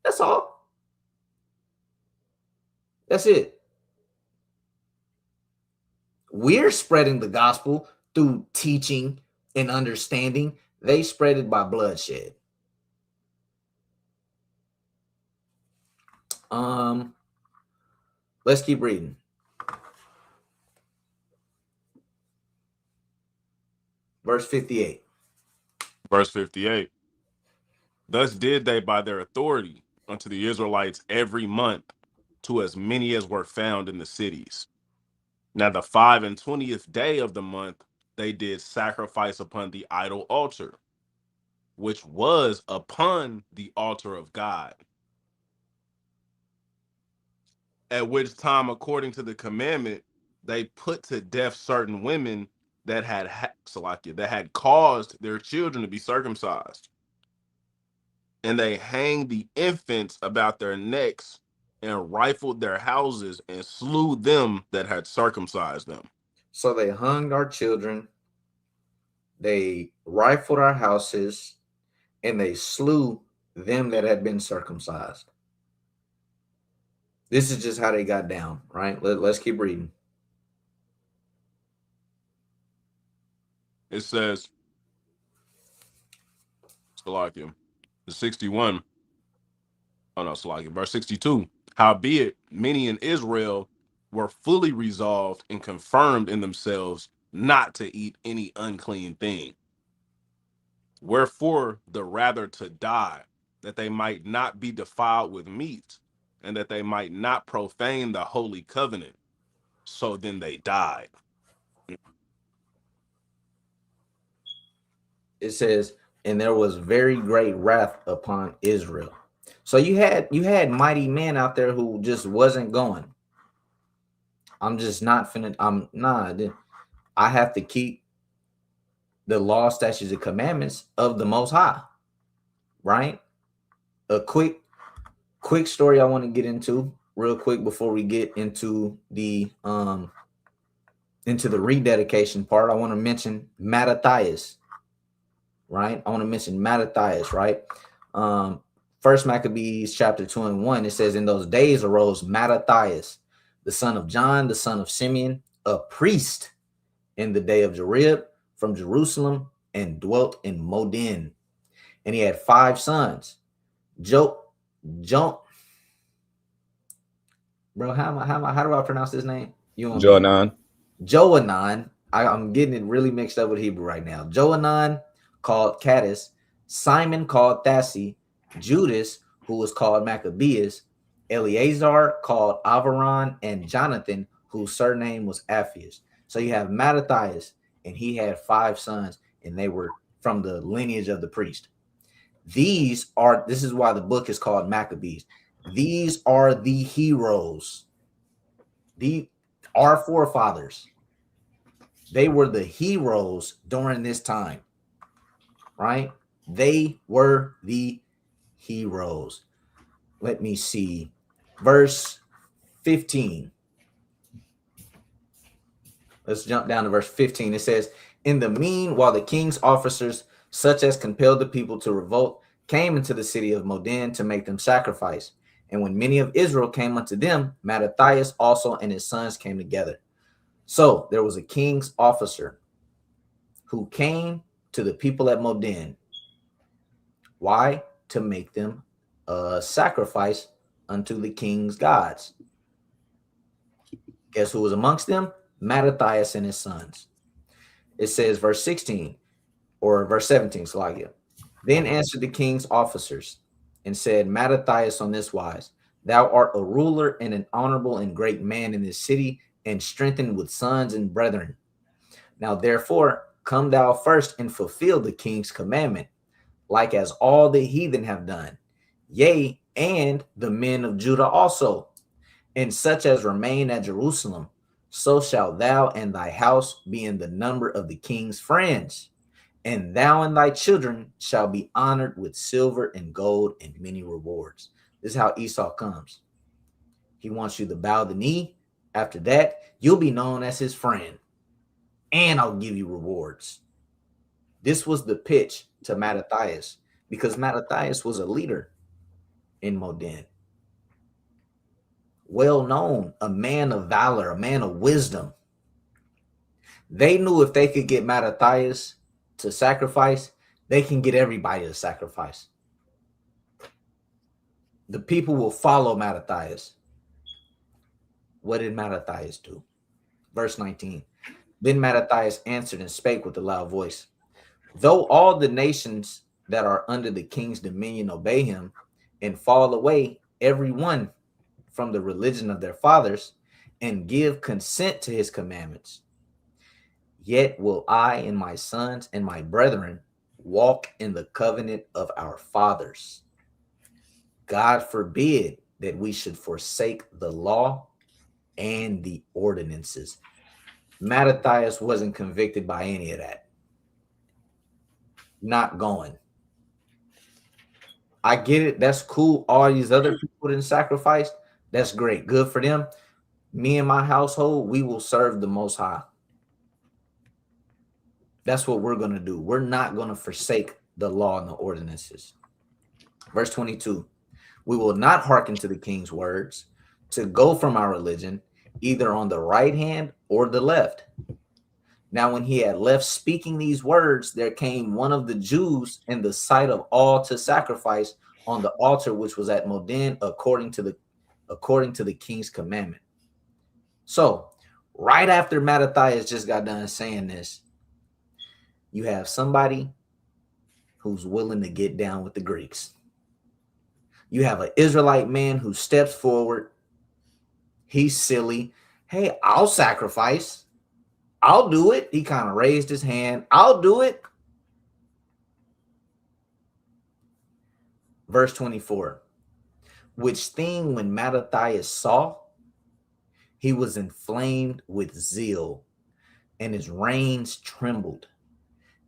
That's all. That's it. We're spreading the gospel through teaching and understanding. They spread it by bloodshed. Let's keep reading. Verse 58. Verse 58. Thus did they by their authority unto the Israelites every month, to as many as were found in the cities. Now the 25th day of the month they did sacrifice upon the idol altar, which was upon the altar of God. At which time, according to the commandment, they put to death certain women that had caused their children to be circumcised. And they hanged the infants about their necks and rifled their houses and slew them that had circumcised them. So they hung our children, they rifled our houses, and they slew them that had been circumcised. This is just how they got down, right? Let's keep reading. It says, Salakia, the 61. Oh no, Salakia, verse 62. Howbeit, many in Israel were fully resolved and confirmed in themselves not to eat any unclean thing. Wherefore, the rather to die, that they might not be defiled with meat, and that they might not profane the holy covenant. So then they died. It says, and there was very great wrath upon Israel. So you had mighty men out there who just wasn't going. I'm just not finna. I have to keep the law, statutes, and commandments of the Most High. Right? A quick story I want to get into real quick before we get into the rededication part. I want to mention Mattathias. Right? I want to mention Mattathias, right? First Maccabees chapter 2 and 1, it says, in those days arose Mattathias, the son of John, the son of Simeon, a priest in the day of Jarib from Jerusalem, and dwelt in Modin. And he had 5 sons. Bro, how do I pronounce his name? Johanan. I'm getting it really mixed up with Hebrew right now. Johanan, called Caddis, Simon called Thassi, Judas, who was called Maccabeus, Eleazar called Avaran, and Jonathan, whose surname was Aphius. So you have Mattathias, and he had 5 sons, and they were from the lineage of the priest. This is why the book is called Maccabees. These are the heroes. Our forefathers. They were the heroes during this time. Right? They were the heroes. Let me see. Verse 15. Let's jump down to verse 15. It says, in the meanwhile, the king's officers, such as compelled the people to revolt, came into the city of Modin to make them sacrifice. And when many of Israel came unto them, Mattathias also and his sons came together. So there was a king's officer who came to the people at Modin. Why? To make them sacrifice unto the king's gods. Guess who was amongst them? Mattathias and his sons. It says verse 16 or verse 17, Salagia. Then answered the king's officers and said, Mattathias on this wise, thou art a ruler and an honorable and great man in this city, and strengthened with sons and brethren. Now therefore come thou first and fulfill the king's commandment, like as all the heathen have done, yea, and the men of Judah also, and such as remain at Jerusalem. So shalt thou and thy house be in the number of the king's friends, and thou and thy children shall be honored with silver and gold and many rewards. This is how Esau comes. He wants you to bow the knee. After that, you'll be known as his friend, and I'll give you rewards. This was the pitch to Mattathias, because Mattathias was a leader in Modin. Well known, a man of valor, a man of wisdom. They knew if they could get Mattathias to sacrifice, they can get everybody to sacrifice. The people will follow Mattathias. What did Mattathias do? Verse 19. Then Mattathias answered and spake with a loud voice, though all the nations that are under the king's dominion obey him and fall away, every one from the religion of their fathers, and give consent to his commandments, yet will I and my sons and my brethren walk in the covenant of our fathers. God forbid that we should forsake the law and the ordinances. Mattathias wasn't convicted by any of that. Not going. I get it. That's cool. All these other people didn't sacrifice. That's great. Good for them. Me and my household, we will serve the Most High. That's what we're going to do. We're not going to forsake the law and the ordinances. Verse 22, we will not hearken to the king's words to go from our religion, either on the right hand or the left. Now, when he had left speaking these words, there came one of the Jews in the sight of all to sacrifice on the altar which was at Modin, according to the king's commandment. So, right after Mattathias just got done saying this, you have somebody who's willing to get down with the Greeks. You have an Israelite man who steps forward. He's silly. Hey, I'll sacrifice. I'll do it. He kind of raised his hand. I'll do it. Verse 24. Which thing when Mattathias saw, he was inflamed with zeal, and his reins trembled.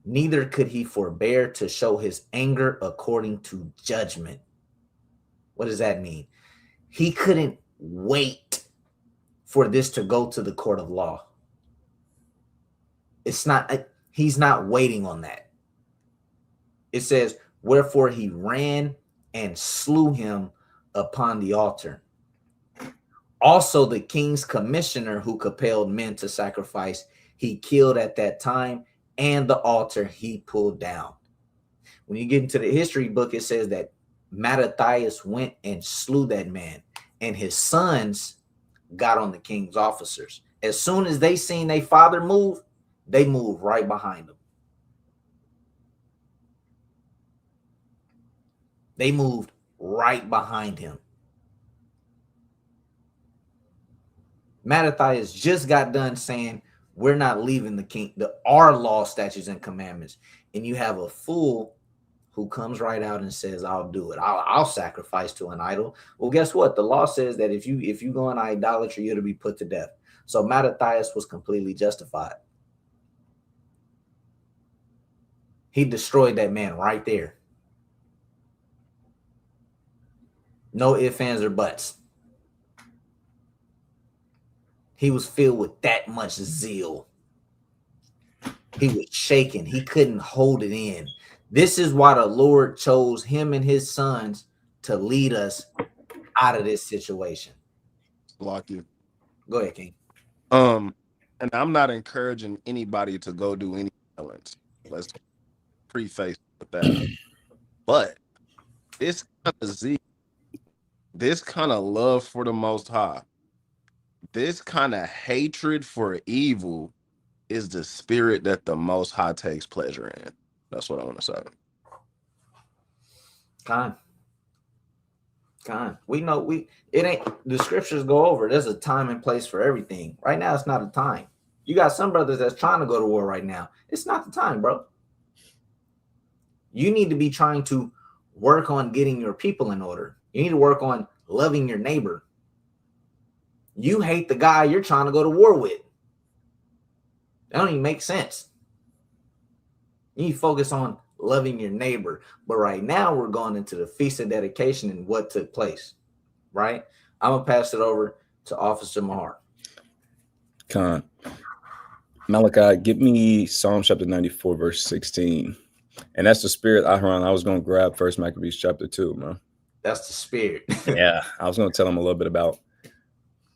Neither could he forbear to show his anger according to judgment. What does that mean? He couldn't wait for this to go to the court of law. He's not waiting on that. It says, wherefore he ran and slew him upon the altar. Also, the king's commissioner who compelled men to sacrifice, he killed at that time, and the altar he pulled down. When you get into the history book, it says that Mattathias went and slew that man, and his sons got on the king's officers. As soon as they seen their father move, they moved right behind him. They moved right behind him. Mattathias just got done saying, we're not leaving the king, our law, statutes, and commandments. And you have a fool who comes right out and says, I'll do it. I'll sacrifice to an idol. Well, guess what? The law says that if you go in idolatry, you're to be put to death. So Mattathias was completely justified. He destroyed that man right there. No ifs, ands, or buts. He was filled with that much zeal. He was shaking. He couldn't hold it in. This is why the Lord chose him and his sons to lead us out of this situation. Block you. Go ahead, King. And I'm not encouraging anybody to go do any violence. Let's preface with that. But this kind of zeal, this kind of love for the Most High, this kind of hatred for evil is the spirit that the Most High takes pleasure in. That's what I want to say. Con. We know it ain't the scriptures go over. There's a time and place for everything. Right now, it's not a time. You got some brothers that's trying to go to war right now. It's not the time, bro. You need to be trying to work on getting your people in order. You need to work on loving your neighbor. You hate the guy you're trying to go to war with. That don't even make sense. You need to focus on loving your neighbor. But right now, we're going into the Feast of Dedication and what took place, right? I'm going to pass it over to Officer Mahar. Khan. Malachi, give me Psalm chapter 94, verse 16. And that's the spirit, Aharon. I was going to grab First Maccabees chapter 2, man. That's the spirit. Yeah, I was going to tell him a little bit about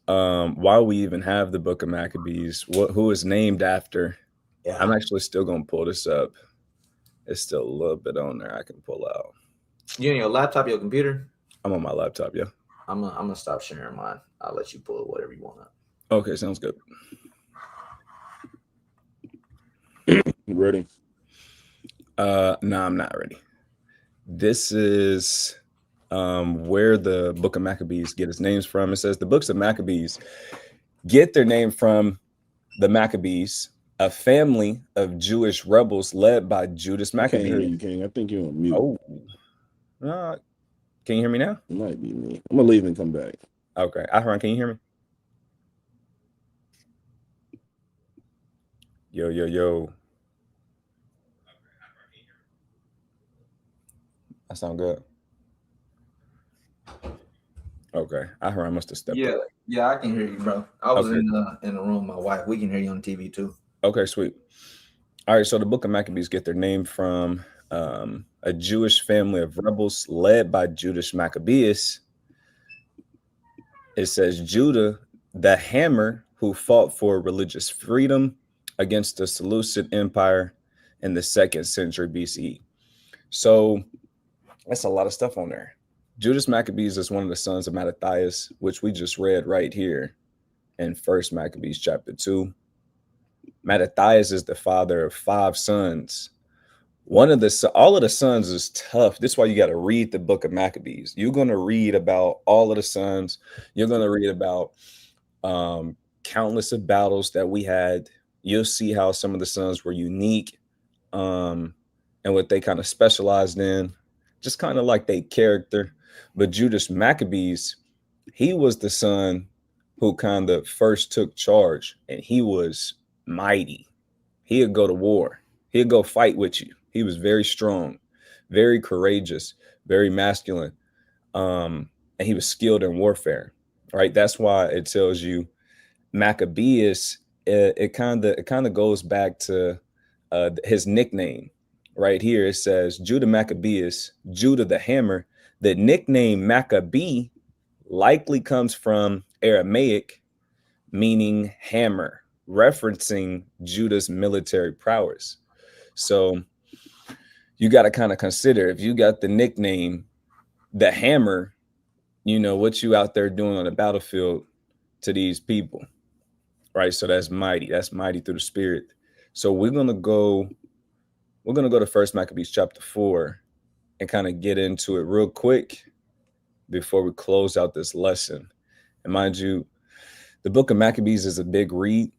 why we even have the book of Maccabees, who is named after. Yeah. I'm actually still going to pull this up. It's still a little bit on there I can pull out. You on your laptop, your computer? I'm on my laptop, yeah. I'm gonna stop sharing mine. I'll let you pull whatever you want up. Okay, sounds good. You ready? No, I'm not ready. This is where the book of Maccabees get its names from. It says the books of Maccabees get their name from the Maccabees, a family of Jewish rebels led by Judas Maccabee. I can't hear you, King. I think you're on mute. Oh, can you hear me now? It might be me. I'm gonna leave and come back. Okay, Aharon, can you hear me? Yo. That sound good. Okay, Aharon must have stepped up. Yeah, I can hear you, bro. I was in the room with my wife. We can hear you on TV too. Okay, sweet. All right, so the book of Maccabees get their name from a Jewish family of rebels led by Judas Maccabeus. It says Judah, the hammer who fought for religious freedom against the Seleucid Empire in the 2nd century BCE. So that's a lot of stuff on there. Judas Maccabees is one of the sons of Mattathias, which we just read right here in First Maccabees chapter 2. Mattathias is the father of 5 sons. All of the sons is tough. This is why you got to read the book of Maccabees. You're going to read about all of the sons. You're going to read about countless of battles that we had. You'll see how some of the sons were unique and what they kind of specialized in, just kind of like their character. But Judas Maccabees, he was the son who kind of first took charge, and he was mighty. He'd go to war. He'd go fight with you. He was very strong, very courageous, very masculine, and he was skilled in warfare. Right? That's why it tells you Maccabeus. It kind of goes back to his nickname. Right here, it says Judah Maccabeus, Judah the hammer. The nickname Maccabee likely comes from Aramaic, meaning hammer, referencing Judah's military prowess. So you got to kind of consider, if you got the nickname the hammer, you know what you out there doing on the battlefield to these people, right? So that's mighty. That's mighty through the spirit. So we're gonna go to First Maccabees chapter 4 and kind of get into it real quick before we close out this lesson. And mind you, the book of Maccabees is a big read.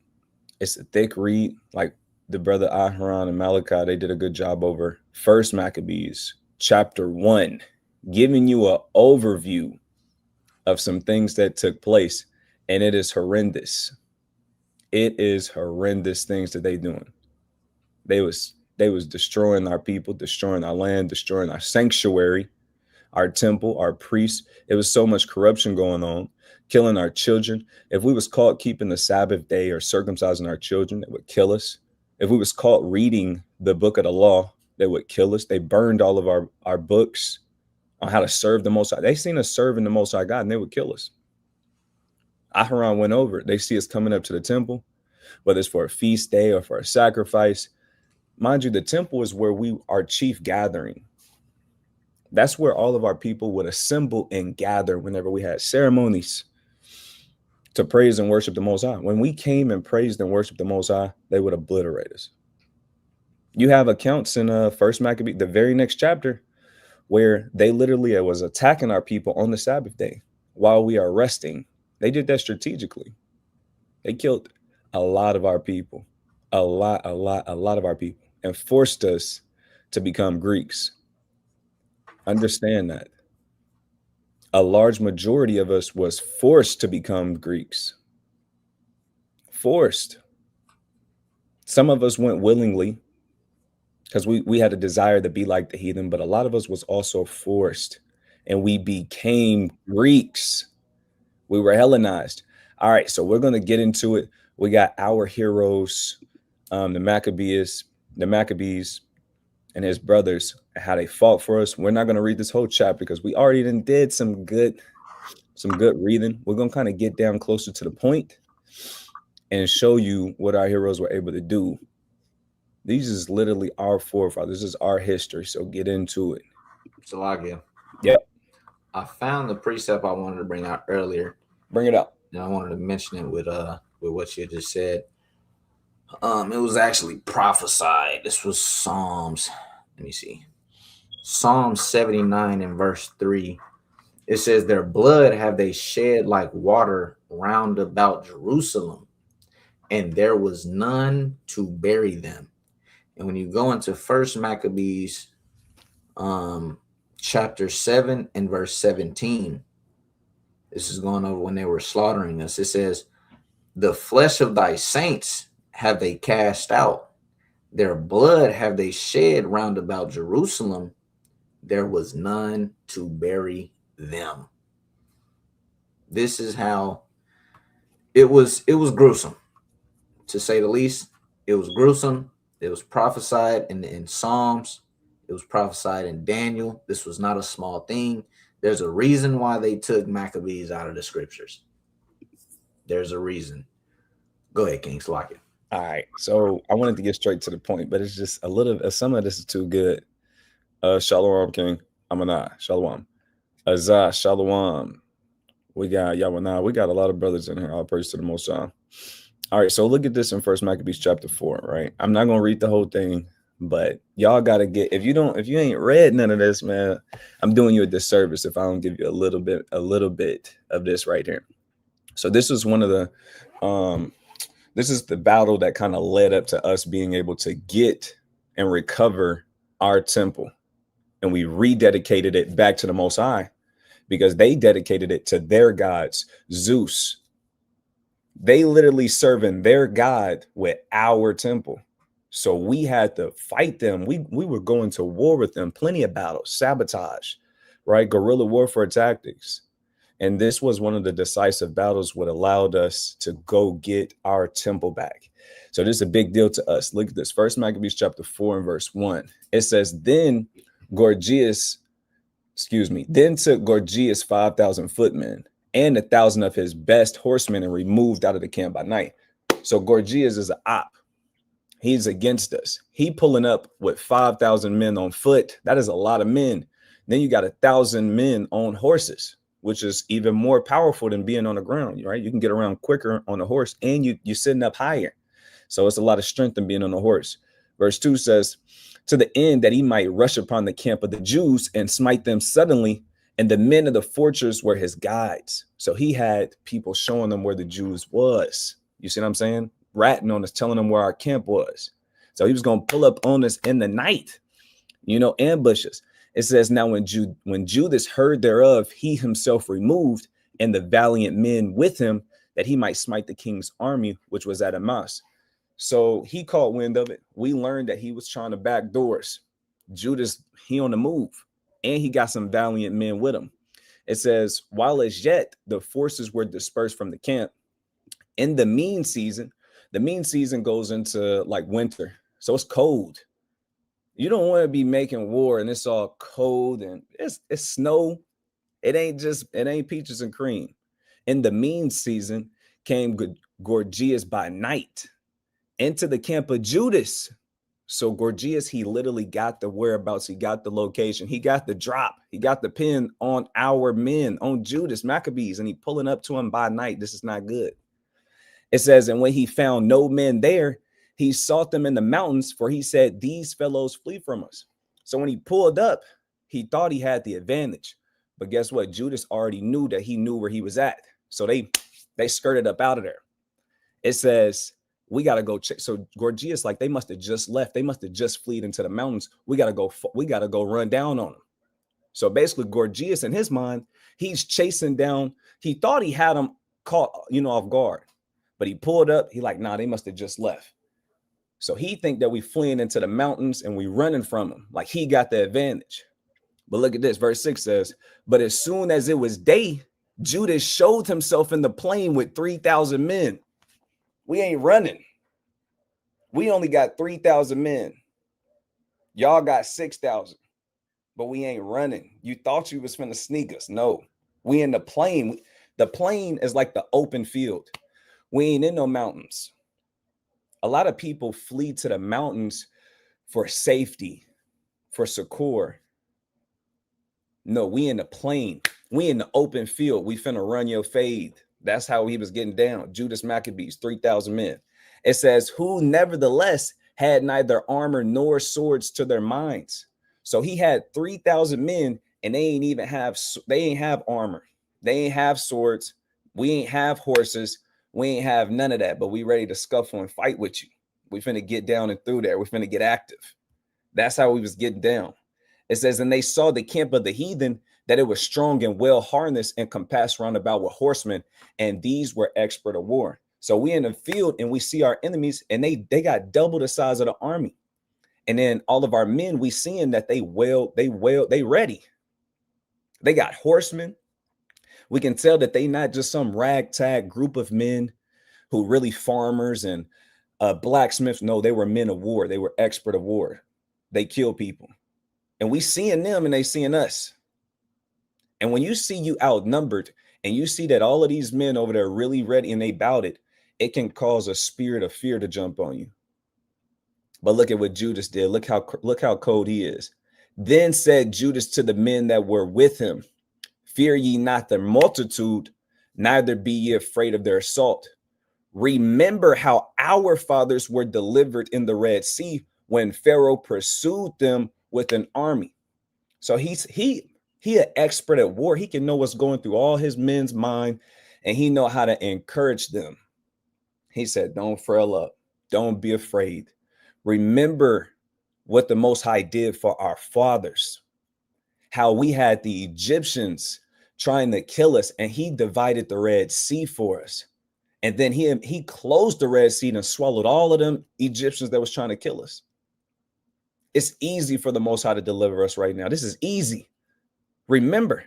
It's a thick read. Like the brother Aharon and Malachi, they did a good job over First Maccabees chapter 1, giving you an overview of some things that took place. And it is horrendous. It is horrendous things that they doing. They was destroying our people, destroying our land, destroying our sanctuary, our temple, our priests. It was so much corruption going on, killing our children. If we was caught keeping the Sabbath day or circumcising our children, it would kill us. If we was caught reading the book of the law, they would kill us. They burned all of our books on how to serve the Most High. They seen us serving the Most High God, and they would kill us. Aharon went over. They see us coming up to the temple, whether it's for a feast day or for a sacrifice. Mind you, the temple is where our chief gathering. That's where all of our people would assemble and gather whenever we had ceremonies to praise and worship the Most High. When we came and praised and worshiped the Most High, they would obliterate us. You have accounts in First Maccabees, the very next chapter, where they literally was attacking our people on the Sabbath day while we are resting. They did that strategically. They killed a lot of our people, a lot of our people, and forced us to become Greeks. Understand that. A large majority of us was forced to become Greeks. Forced. Some of us went willingly because we had a desire to be like the heathen, but a lot of us was also forced, and we became Greeks. We were Hellenized. All right, so we're going to get into it. We got our heroes, the Maccabees, and his brothers, how they fought for us. We're not going to read this whole chapter because we already did some good reading. We're going to kind of get down closer to the point and show you what our heroes were able to do. These is literally our forefathers. This is our history. So get into it. Salakia. Yep. I found the precept I wanted to bring out earlier. Bring it up. And I wanted to mention it with what you just said. It was actually prophesied. This was Psalms. Let me see. Psalm 79 and verse 3. It says, their blood have they shed like water round about Jerusalem, and there was none to bury them. And when you go into First Maccabees, chapter 7 and verse 17, this is going over when they were slaughtering us. It says, the flesh of thy saints have they cast out. Their blood have they shed round about Jerusalem. There was none to bury them. This is how it was gruesome, to say the least. It was gruesome. It was prophesied in Psalms. It was prophesied in Daniel. This was not a small thing. There's a reason why they took Maccabees out of the scriptures. There's a reason. Go ahead, King. Lock it. All right. So I wanted to get straight to the point, but it's just a little, some of this is too good. Shalom, King. Amanah. Shalom. Azah. Shalom. We got Yawanah. We got a lot of brothers in here. All praise to the Most High. All right. So look at this in First Maccabees chapter 4, right? I'm not going to read the whole thing, but y'all got to get, if you ain't read none of this, man, I'm doing you a disservice if I don't give you a little bit of this right here. So this is one of the, this is the battle that kind of led up to us being able to get and recover our temple. And we rededicated it back to the Most High because they dedicated it to their gods, Zeus. They literally serving their God with our temple. So we had to fight them. We were going to war with them, plenty of battles, sabotage, right? Guerrilla warfare tactics. And this was one of the decisive battles what allowed us to go get our temple back. So this is a big deal to us. Look at this. First Maccabees chapter 4 and verse 1. It says, then took Gorgias 5,000 footmen and 1,000 of his best horsemen and removed out of the camp by night. So Gorgias is an op. He's against us. He pulling up with 5,000 men on foot. That is a lot of men. Then you got 1,000 men on horses, which is even more powerful than being on the ground, right? You can get around quicker on a horse and you're sitting up higher. So it's a lot of strength in being on a horse. Verse 2 says, to the end that he might rush upon the camp of the Jews and smite them suddenly. And the men of the fortress were his guides. So he had people showing them where the Jews was. You see what I'm saying? Ratting on us, telling them where our camp was. So he was going to pull up on us in the night, ambushes. It says, now when Judas heard thereof, he himself removed and the valiant men with him that he might smite the king's army, which was at Emmaus. So he caught wind of it. We learned that he was trying to back doors. Judas, he on the move, and he got some valiant men with him. It says, while as yet the forces were dispersed from the camp. In the mean season goes into like winter. So it's cold. You don't want to be making war and it's all cold and it's snow. It ain't peaches and cream. In the mean season came Gorgias by night into the camp of Judas. So Gorgias, he literally got the whereabouts. He got the location. He got the drop. He got the pin on our men, on Judas Maccabees, and he pulling up to him by night. This is not good. It says, and when he found no men there, he sought them in the mountains, for he said, these fellows flee from us. So when he pulled up, He thought he had the advantage, but guess what? Judas already knew that he knew where he was at. So they skirted up out of there. It says, we got to go check. So Gorgias, like, they must have just left. They must have just fled into the mountains. We got to go run down on them. So basically Gorgias, in his mind, he's chasing down. He thought he had him caught, off guard, but he pulled up. He like, nah, they must have just left. So he think that we fleeing into the mountains and we running from him. Like he got the advantage. But look at this. Verse 6 says, but as soon as it was day, Judas showed himself in the plain with 3,000 men. We ain't running. We only got 3,000 men. Y'all got 6,000, but we ain't running. You thought you was finna sneak us. No, we in the plain. The plain is like the open field. We ain't in no mountains. A lot of people flee to the mountains for safety, for succor. No, we in the plain. We in the open field. We finna run your fade. That's how he was getting down. Judas Maccabees, 3,000 men. It says, who nevertheless had neither armor nor swords to their minds. So he had 3,000 men, and they ain't have armor. They ain't have swords. We ain't have horses. We ain't have none of that, but we ready to scuffle and fight with you. We finna get down and through there. We finna get active. That's how we was getting down. It says, and they saw the camp of the heathen, that it was strong and well harnessed and compassed round about with horsemen, and these were expert of war. So we in the field and we see our enemies, and they got double the size of the army. And then all of our men, we seeing that they ready. They got horsemen. We can tell that they not just some ragtag group of men who really farmers and blacksmiths. No, they were men of war. They were expert of war. They kill people. And we seeing them and they seeing us. And when you see you outnumbered and you see that all of these men over there really ready and they bout it, it can cause a spirit of fear to jump on you. But look at what Judas did. Look how cold he is. Then said Judas to the men that were with him, fear ye not their multitude, neither be ye afraid of their assault. Remember how our fathers were delivered in the Red Sea when Pharaoh pursued them with an army. So he an expert at war. He can know what's going through all his men's mind, and he know how to encourage them. He said, don't frail up. Don't be afraid. Remember what the Most High did for our fathers, how we had the Egyptians trying to kill us, and he divided the Red Sea for us. And then he closed the Red Sea and swallowed all of them Egyptians that was trying to kill us. It's easy for the Most High to deliver us right now. This is easy. Remember,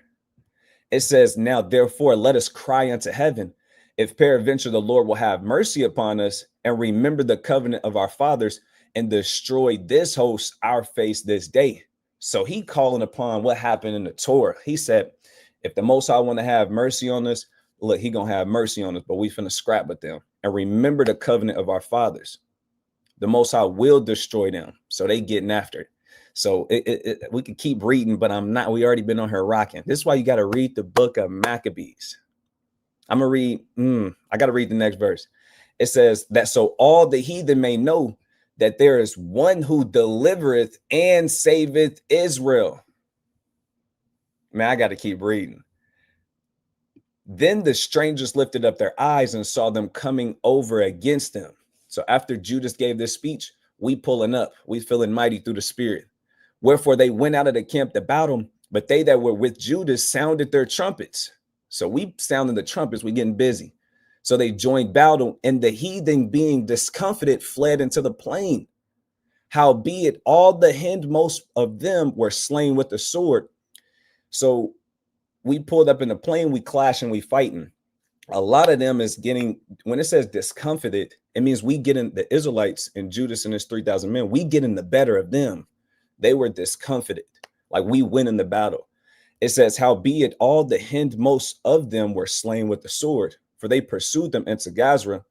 it says, now, therefore, let us cry unto heaven, if peradventure the Lord will have mercy upon us and remember the covenant of our fathers and destroy this host our face this day. So he calling upon what happened in the Torah. He said, if the Most High want to have mercy on us, look, he gonna have mercy on us, but we finna scrap with them and remember the covenant of our fathers. The Most High will destroy them. So they getting after it. So we could keep reading, but we already been on here rocking. This is why you got to read the book of Maccabees. I'm gonna read. I got to read the next verse. It says that so all the heathen may know that there is one who delivereth and saveth Israel. Man, I got to keep reading. Then the strangers lifted up their eyes and saw them coming over against them. So after Judas gave this speech, we pulling up, we feeling mighty through the spirit. Wherefore they went out of the camp to battle him, but they that were with Judas sounded their trumpets. So we sounding the trumpets, we getting busy. So they joined battle, and the heathen, being discomfited, fled into the plain. Howbeit all the hindmost of them were slain with the sword. So we pulled up in the plain, we clashing, we fighting. A lot of them is getting, when it says discomfited, it means we getting the Israelites and Judas and his 3,000 men, we getting the better of them. They were discomfited, like we win in the battle. It says, howbeit all the hindmost of them were slain with the sword, for they pursued them into Gazra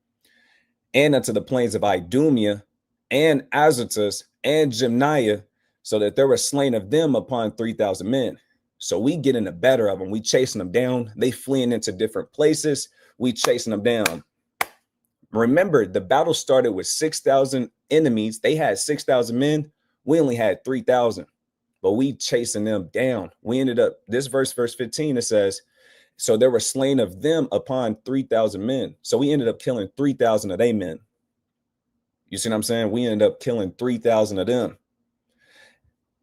and unto the plains of Idumea and Azotus and Gymnia, so that there were slain of them upon 3,000 men. So we getting the better of them. We chasing them down. They fleeing into different places. We chasing them down. Remember, the battle started with 6,000 enemies. They had 6,000 men. We only had 3,000. but we chasing them down. We ended up, this verse 15, it says, so there were slain of them upon 3,000 men. So we ended up killing 3,000 of their men. You see what I'm saying? We ended up killing 3,000 of them.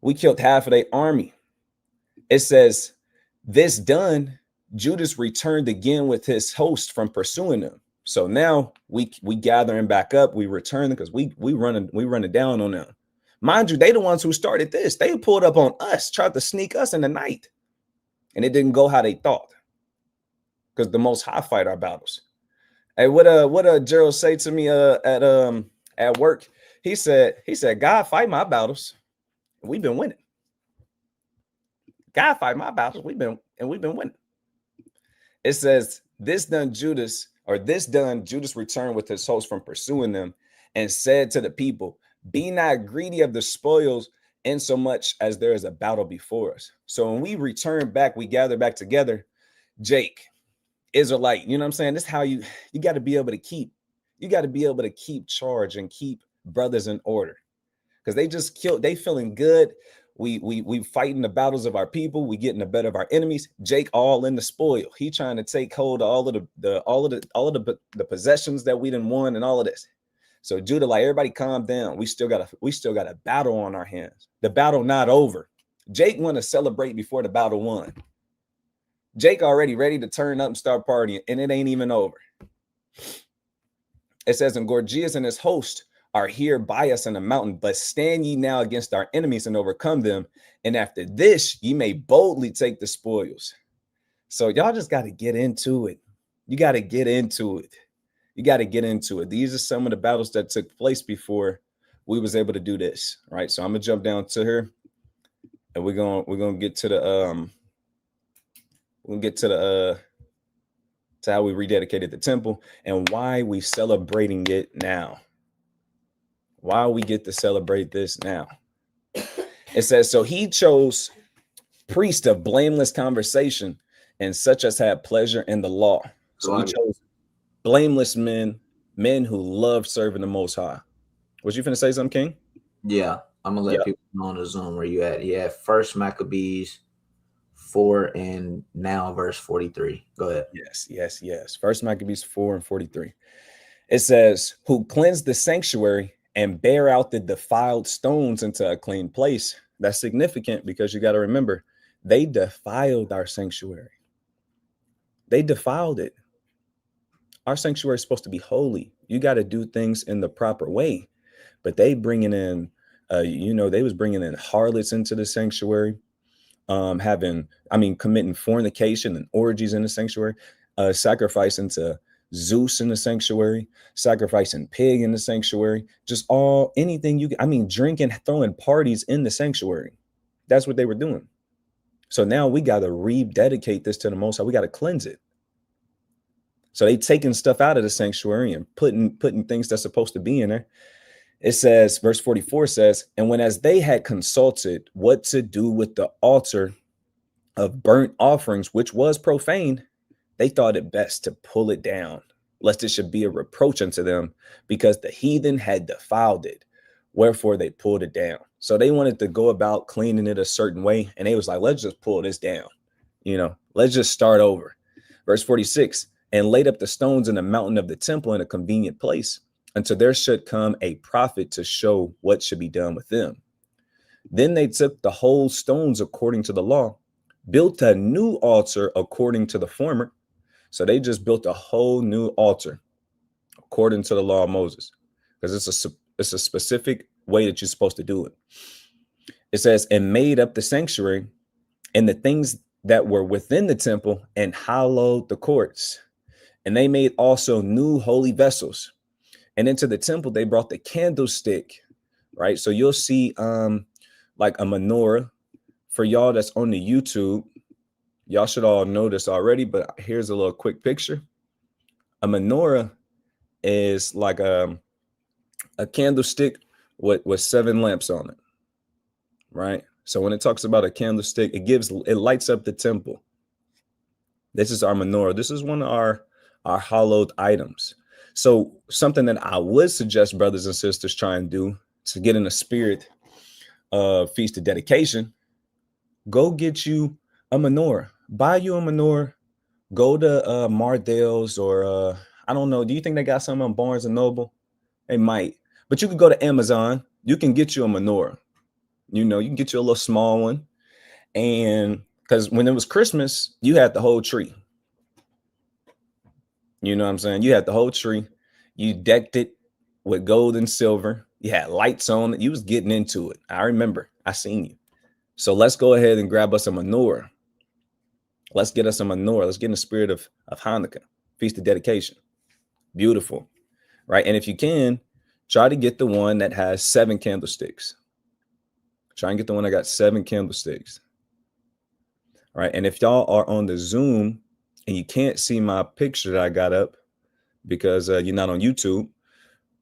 We killed half of their army. It says, this done, Judas returned again with his host from pursuing them. So now we gathering back up. We return because we running down on them. Mind you, they the ones who started this. They pulled up on us, tried to sneak us in the night, and it didn't go how they thought. Because the Most High fight our battles. Hey, what Gerald say to me at work? He said, God fight my battles. We've been winning. God fight my battles. We've been winning. It says, this done Judas returned with his host from pursuing them and said to the people, be not greedy of the spoils in so much as there is a battle before us. So when we return back, we gather back together. Jake, Israelite, you know what I'm saying? This is how you got to be able to keep charge and keep brothers in order. Because they just killed, they feeling good. We fighting the battles of our people. We getting the better of our enemies. Jake all in the spoil. He trying to take hold of all of the possessions that we done won and all of this. So Judah, like, everybody calm down. We still got a battle on our hands. The battle not over. Jake want to celebrate before the battle won. Jake already ready to turn up and start partying, and it ain't even over. It says, and Gorgias and his host are here by us in the mountain, but stand ye now against our enemies and overcome them. And after this, ye may boldly take the spoils. So y'all just got to get into it. You got to get into it. These are some of the battles that took place before we was able to do this. Right. So I'm gonna jump down to her, and we're gonna get to the to how we rededicated the temple and why we celebrating it now. Why we get to celebrate this now. It says, so he chose priest of blameless conversation and such as had pleasure in the law. So he chose blameless men who love serving the Most High. Was you finna say something, King? Yeah, I'm gonna let people know on the Zoom where you at. Yeah, First Maccabees 4 and now verse 43. Go ahead. Yes. First Maccabees 4 and 43. It says, who cleansed the sanctuary and bear out the defiled stones into a clean place. That's significant because you got to remember, they defiled our sanctuary. They defiled it. Our sanctuary is supposed to be holy. You got to do things in the proper way. But they bringing in, they was bringing in harlots into the sanctuary, committing fornication and orgies in the sanctuary, sacrificing to Zeus in the sanctuary, sacrificing pig in the sanctuary, just drinking, throwing parties in the sanctuary. That's what they were doing. So now we got to rededicate this to the Most High. We got to cleanse it. So they taking stuff out of the sanctuary and putting things that's supposed to be in there. It says, verse 44 says, and when as they had consulted what to do with the altar of burnt offerings, which was profane, they thought it best to pull it down, lest it should be a reproach unto them, because the heathen had defiled it. Wherefore they pulled it down. So they wanted to go about cleaning it a certain way. And they was like, let's just pull this down. Let's just start over. Verse 46, and laid up the stones in the mountain of the temple in a convenient place, until there should come a prophet to show what should be done with them. Then they took the whole stones according to the law, built a new altar according to the former. So they just built a whole new altar according to the law of Moses, because it's a specific way that you're supposed to do it. It says, and made up the sanctuary and the things that were within the temple, and hallowed the courts. And they made also new holy vessels. And into the temple, they brought the candlestick, right? So you'll see like a menorah. For y'all that's on the YouTube, y'all should all know this already, but here's a little quick picture. A menorah is like a candlestick with 7 lamps on it, right? So when it talks about a candlestick, it lights up the temple. This is our menorah. This is one of our hallowed items. So something that I would suggest brothers and sisters try and do to get in the spirit of Feast of Dedication Go get you a menorah. Buy you a menorah. Go to Mardale's or I don't know. Do you think they got some on Barnes and Noble? They might. But you could go to Amazon. You can get you a menorah. You know, you can get you a little small one. And because when it was Christmas, you had the whole tree. You know what I'm saying? You had the whole tree. You decked it with gold and silver. You had lights on it. You was getting into it. I remember. I seen you. So let's go ahead and grab us a menorah. Let's get us a menorah. Let's get in the spirit of Hanukkah, Feast of Dedication. Beautiful, right? And if you can, try to get the one that has 7 candlesticks. Try and get the one that got 7 candlesticks. All right. And if y'all are on the Zoom and you can't see my picture that I got up because you're not on YouTube,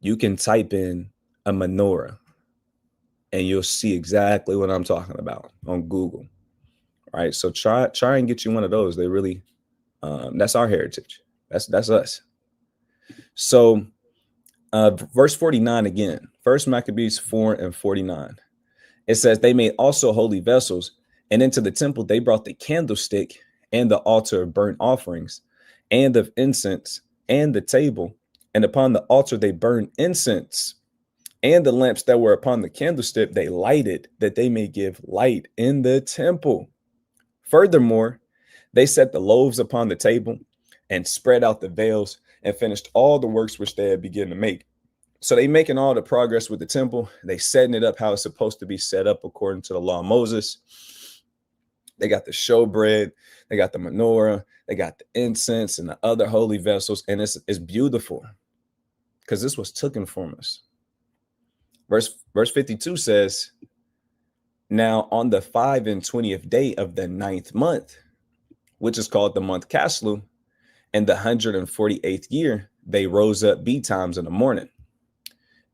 you can type in a menorah and you'll see exactly what I'm talking about on Google. All right. So try and get you one of those. They really, that's our heritage. That's us. So verse 49 again, 1 Maccabees 4:49. It says, they made also holy vessels, and into the temple they brought the candlestick and the altar of burnt offerings and of incense and the table. And upon the altar they burned incense, and the lamps that were upon the candlestick they lighted, that they may give light in the temple. Furthermore, they set the loaves upon the table and spread out the veils and finished all the works which they had begun to make. So they making all the progress with the temple. They setting it up how it's supposed to be set up according to the law of Moses. They got the showbread, they got the menorah, they got the incense and the other holy vessels. And it's beautiful because this was taken from us. Verse 52 says, now on the 25th day of the 9th month, which is called the month Caslu, in the 148th year, they rose up betimes in the morning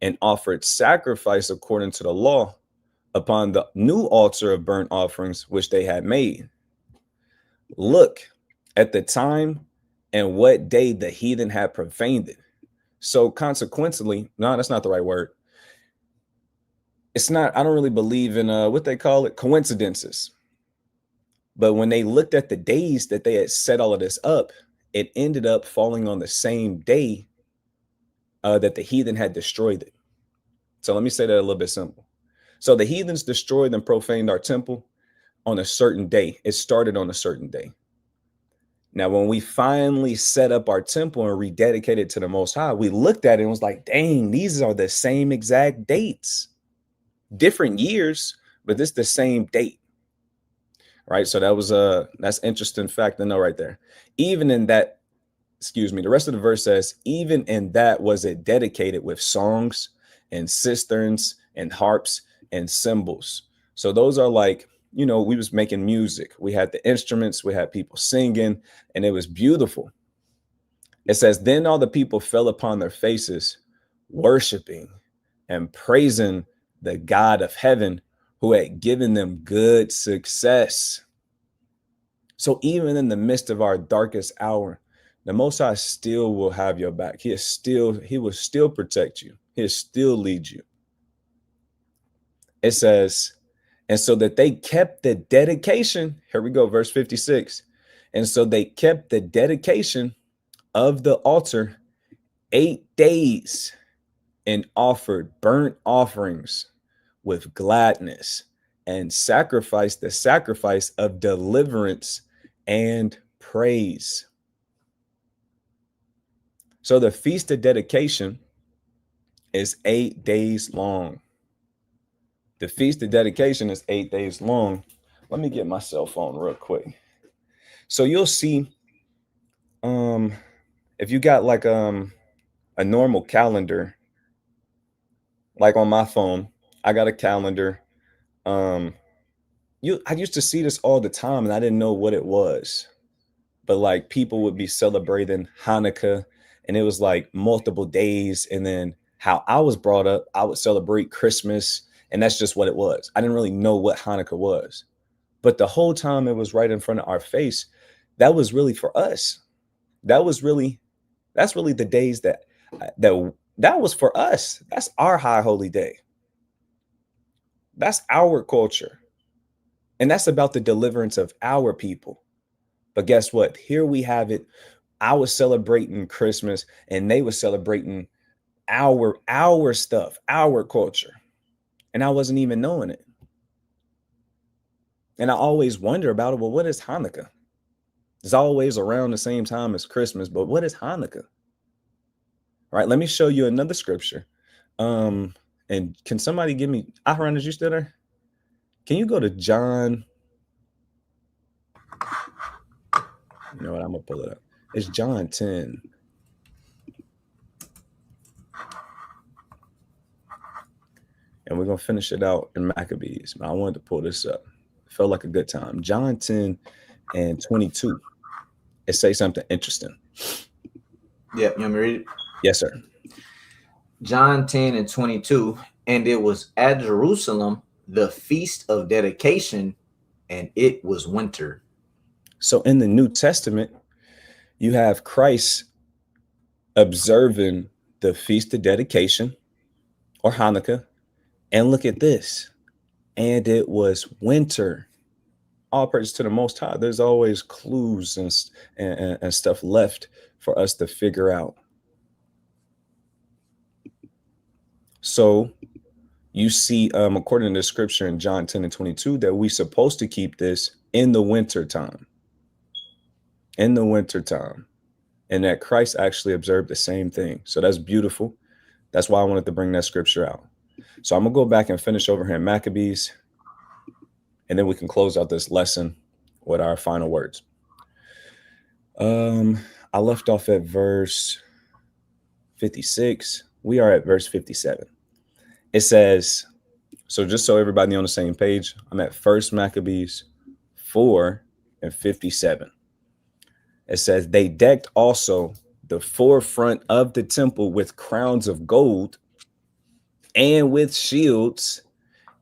and offered sacrifice according to the law upon the new altar of burnt offerings, which they had made. Look at the time and what day the heathen had profaned it. So consequently, no, that's not the right word. It's not, I don't really believe in what they call it, coincidences. But when they looked at the days that they had set all of this up, it ended up falling on the same day that the heathen had destroyed it. So let me say that a little bit simple. So the heathens destroyed and profaned our temple on a certain day. It started on a certain day. Now, when we finally set up our temple and rededicated it to the Most High, we looked at it and was like, dang, these are the same exact dates. Different years, but this the same date. Right. So that was that's interesting fact to know right there. Even in that, the rest of the verse says, even in that was it dedicated with songs and cisterns and harps and cymbals. So those are like, you know, we was making music. We had the instruments, we had people singing, and it was beautiful. It says, then all the people fell upon their faces, worshiping and praising the God of heaven who had given them good success. So even in the midst of our darkest hour, the Most High still will have your back. He will still protect you. He'll still lead you. It says, and so that they kept the dedication. Here we go, verse 56. And so they kept the dedication of the altar 8 days and offered burnt offerings with gladness and sacrificed the sacrifice of deliverance and praise. So the Feast of Dedication is 8 days long. The Feast of Dedication is 8 days long. Let me get my cell phone real quick. So you'll see, if you got like a normal calendar, like on my phone, I got a calendar. I used to see this all the time and I didn't know what it was. But like people would be celebrating Hanukkah and it was like multiple days. And then how I was brought up, I would celebrate Christmas. And that's just what it was. I didn't really know what Hanukkah was. But the whole time it was right in front of our face, that was really for us. That's really the days that was for us. That's our high holy day. That's our culture. And that's about the deliverance of our people. But guess what? Here we have it. I was celebrating Christmas and they were celebrating our stuff, our culture. And I wasn't even knowing it. And I always wonder about it. Well, what is Hanukkah? It's always around the same time as Christmas, but what is Hanukkah? All right, let me show you another scripture. And can somebody give me, Aharon, is you still there? Can you go to John? You know what? I'm going to pull it up. It's John 10. And we're going to finish it out in Maccabees. But I wanted to pull this up. It felt like a good time. John 10 and 22. It says something interesting. Yep, you want me to read it? Yes, sir. John 10 and 22. And it was at Jerusalem, the feast of dedication, and it was winter. So in the New Testament, you have Christ observing the feast of dedication or Hanukkah. And look at this. And it was winter. All praise to the Most High. There's always clues and stuff left for us to figure out. So you see, according to the scripture in John 10 and 22, that we're supposed to keep this in the winter time. In the winter time. And that Christ actually observed the same thing. So that's beautiful. That's why I wanted to bring that scripture out. So I'm going to go back and finish over here in Maccabees. And then we can close out this lesson with our final words. I left off at verse 56. We are at verse 57. It says, so just so everybody on the same page, I'm at 1 Maccabees 4 and 57. It says, they decked also the forefront of the temple with crowns of gold and with shields,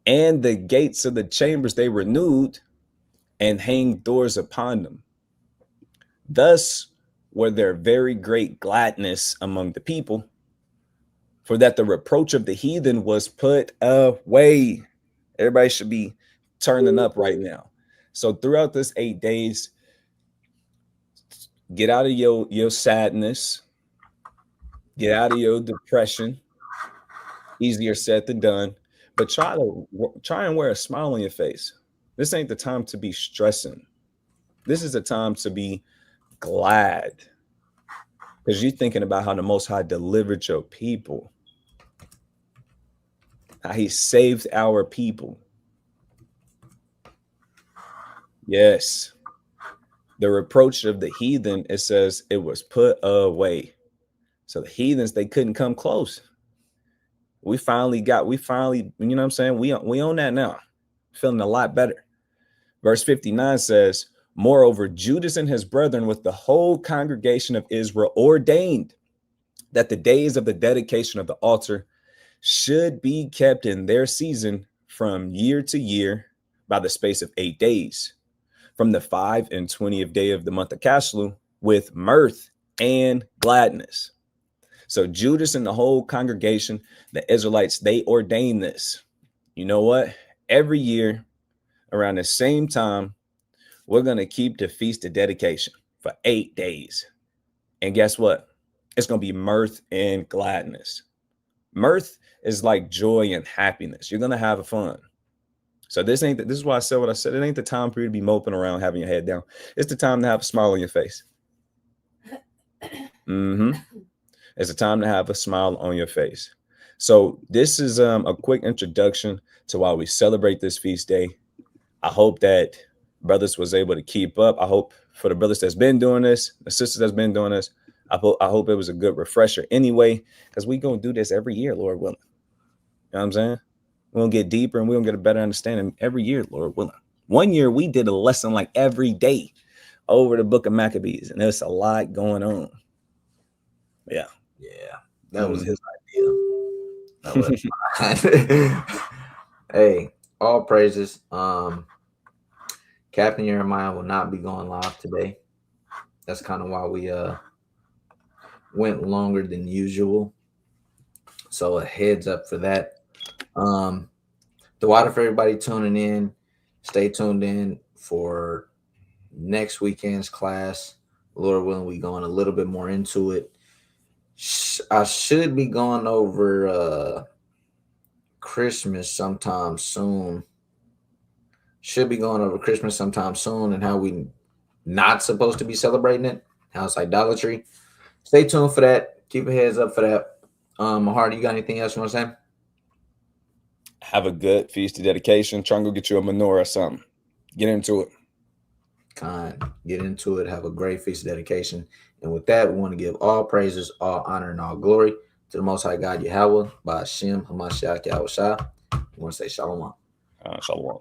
and the gates of the chambers they renewed and hanged doors upon them. Thus were there very great gladness among the people, for that the reproach of the heathen was put away. Everybody should be turning up right now. So throughout this 8 days, get out of your sadness, get out of your depression. Easier said than done, but try and wear a smile on your face. This ain't the time to be stressing. This is the time to be glad, because you're thinking about how the Most High delivered your people, how he saved our people. Yes. The reproach of the heathen, it says it was put away. So the heathens, they couldn't come close. We finally, you know what I'm saying? We own that now. Feeling a lot better. Verse 59 says, moreover, Judas and his brethren with the whole congregation of Israel ordained that the days of the dedication of the altar should be kept in their season from year to year by the space of 8 days, from the 5 and 20th day of the month of Caslu, with mirth and gladness. So Judas and the whole congregation, the Israelites, they ordained this. You know what? Every year around the same time, we're going to keep the feast of dedication for 8 days. And guess what? It's going to be mirth and gladness. Mirth is like joy and happiness. You're going to have fun. So this is why I said what I said. It ain't the time for you to be moping around, having your head down. It's the time to have a smile on your face. It's a time to have a smile on your face. So this is a quick introduction to why we celebrate this feast day. I hope that brothers was able to keep up. I hope for the brothers that's been doing this, the sisters that's been doing this, I hope it was a good refresher anyway, because we're going to do this every year, Lord willing. You know what I'm saying? We're going to get deeper and we're going to get a better understanding every year, Lord willing. One year we did a lesson like every day over the book of Maccabees, and there's a lot going on. Yeah. Yeah, that was his idea. That was hey, all praises. Captain Jeremiah will not be going live today. That's kind of why we went longer than usual. So a heads up for that. The water for everybody tuning in. Stay tuned in for next weekend's class. Lord willing, we going a little bit more into it. I should be going over Christmas sometime soon. Should be going over Christmas sometime soon and how we not supposed to be celebrating it. How it's idolatry. Stay tuned for that. Keep your heads up for that. Mahar, you got anything else you want to say? Have a good feast of dedication. Try and go get you a menorah or something. Get into it. Get into it. Have a great feast of dedication. And with that, we want to give all praises, all honor, and all glory to the Most High God Yahweh by Hashem Hamashiach Yahushua. We want to say Shalom. Shalom.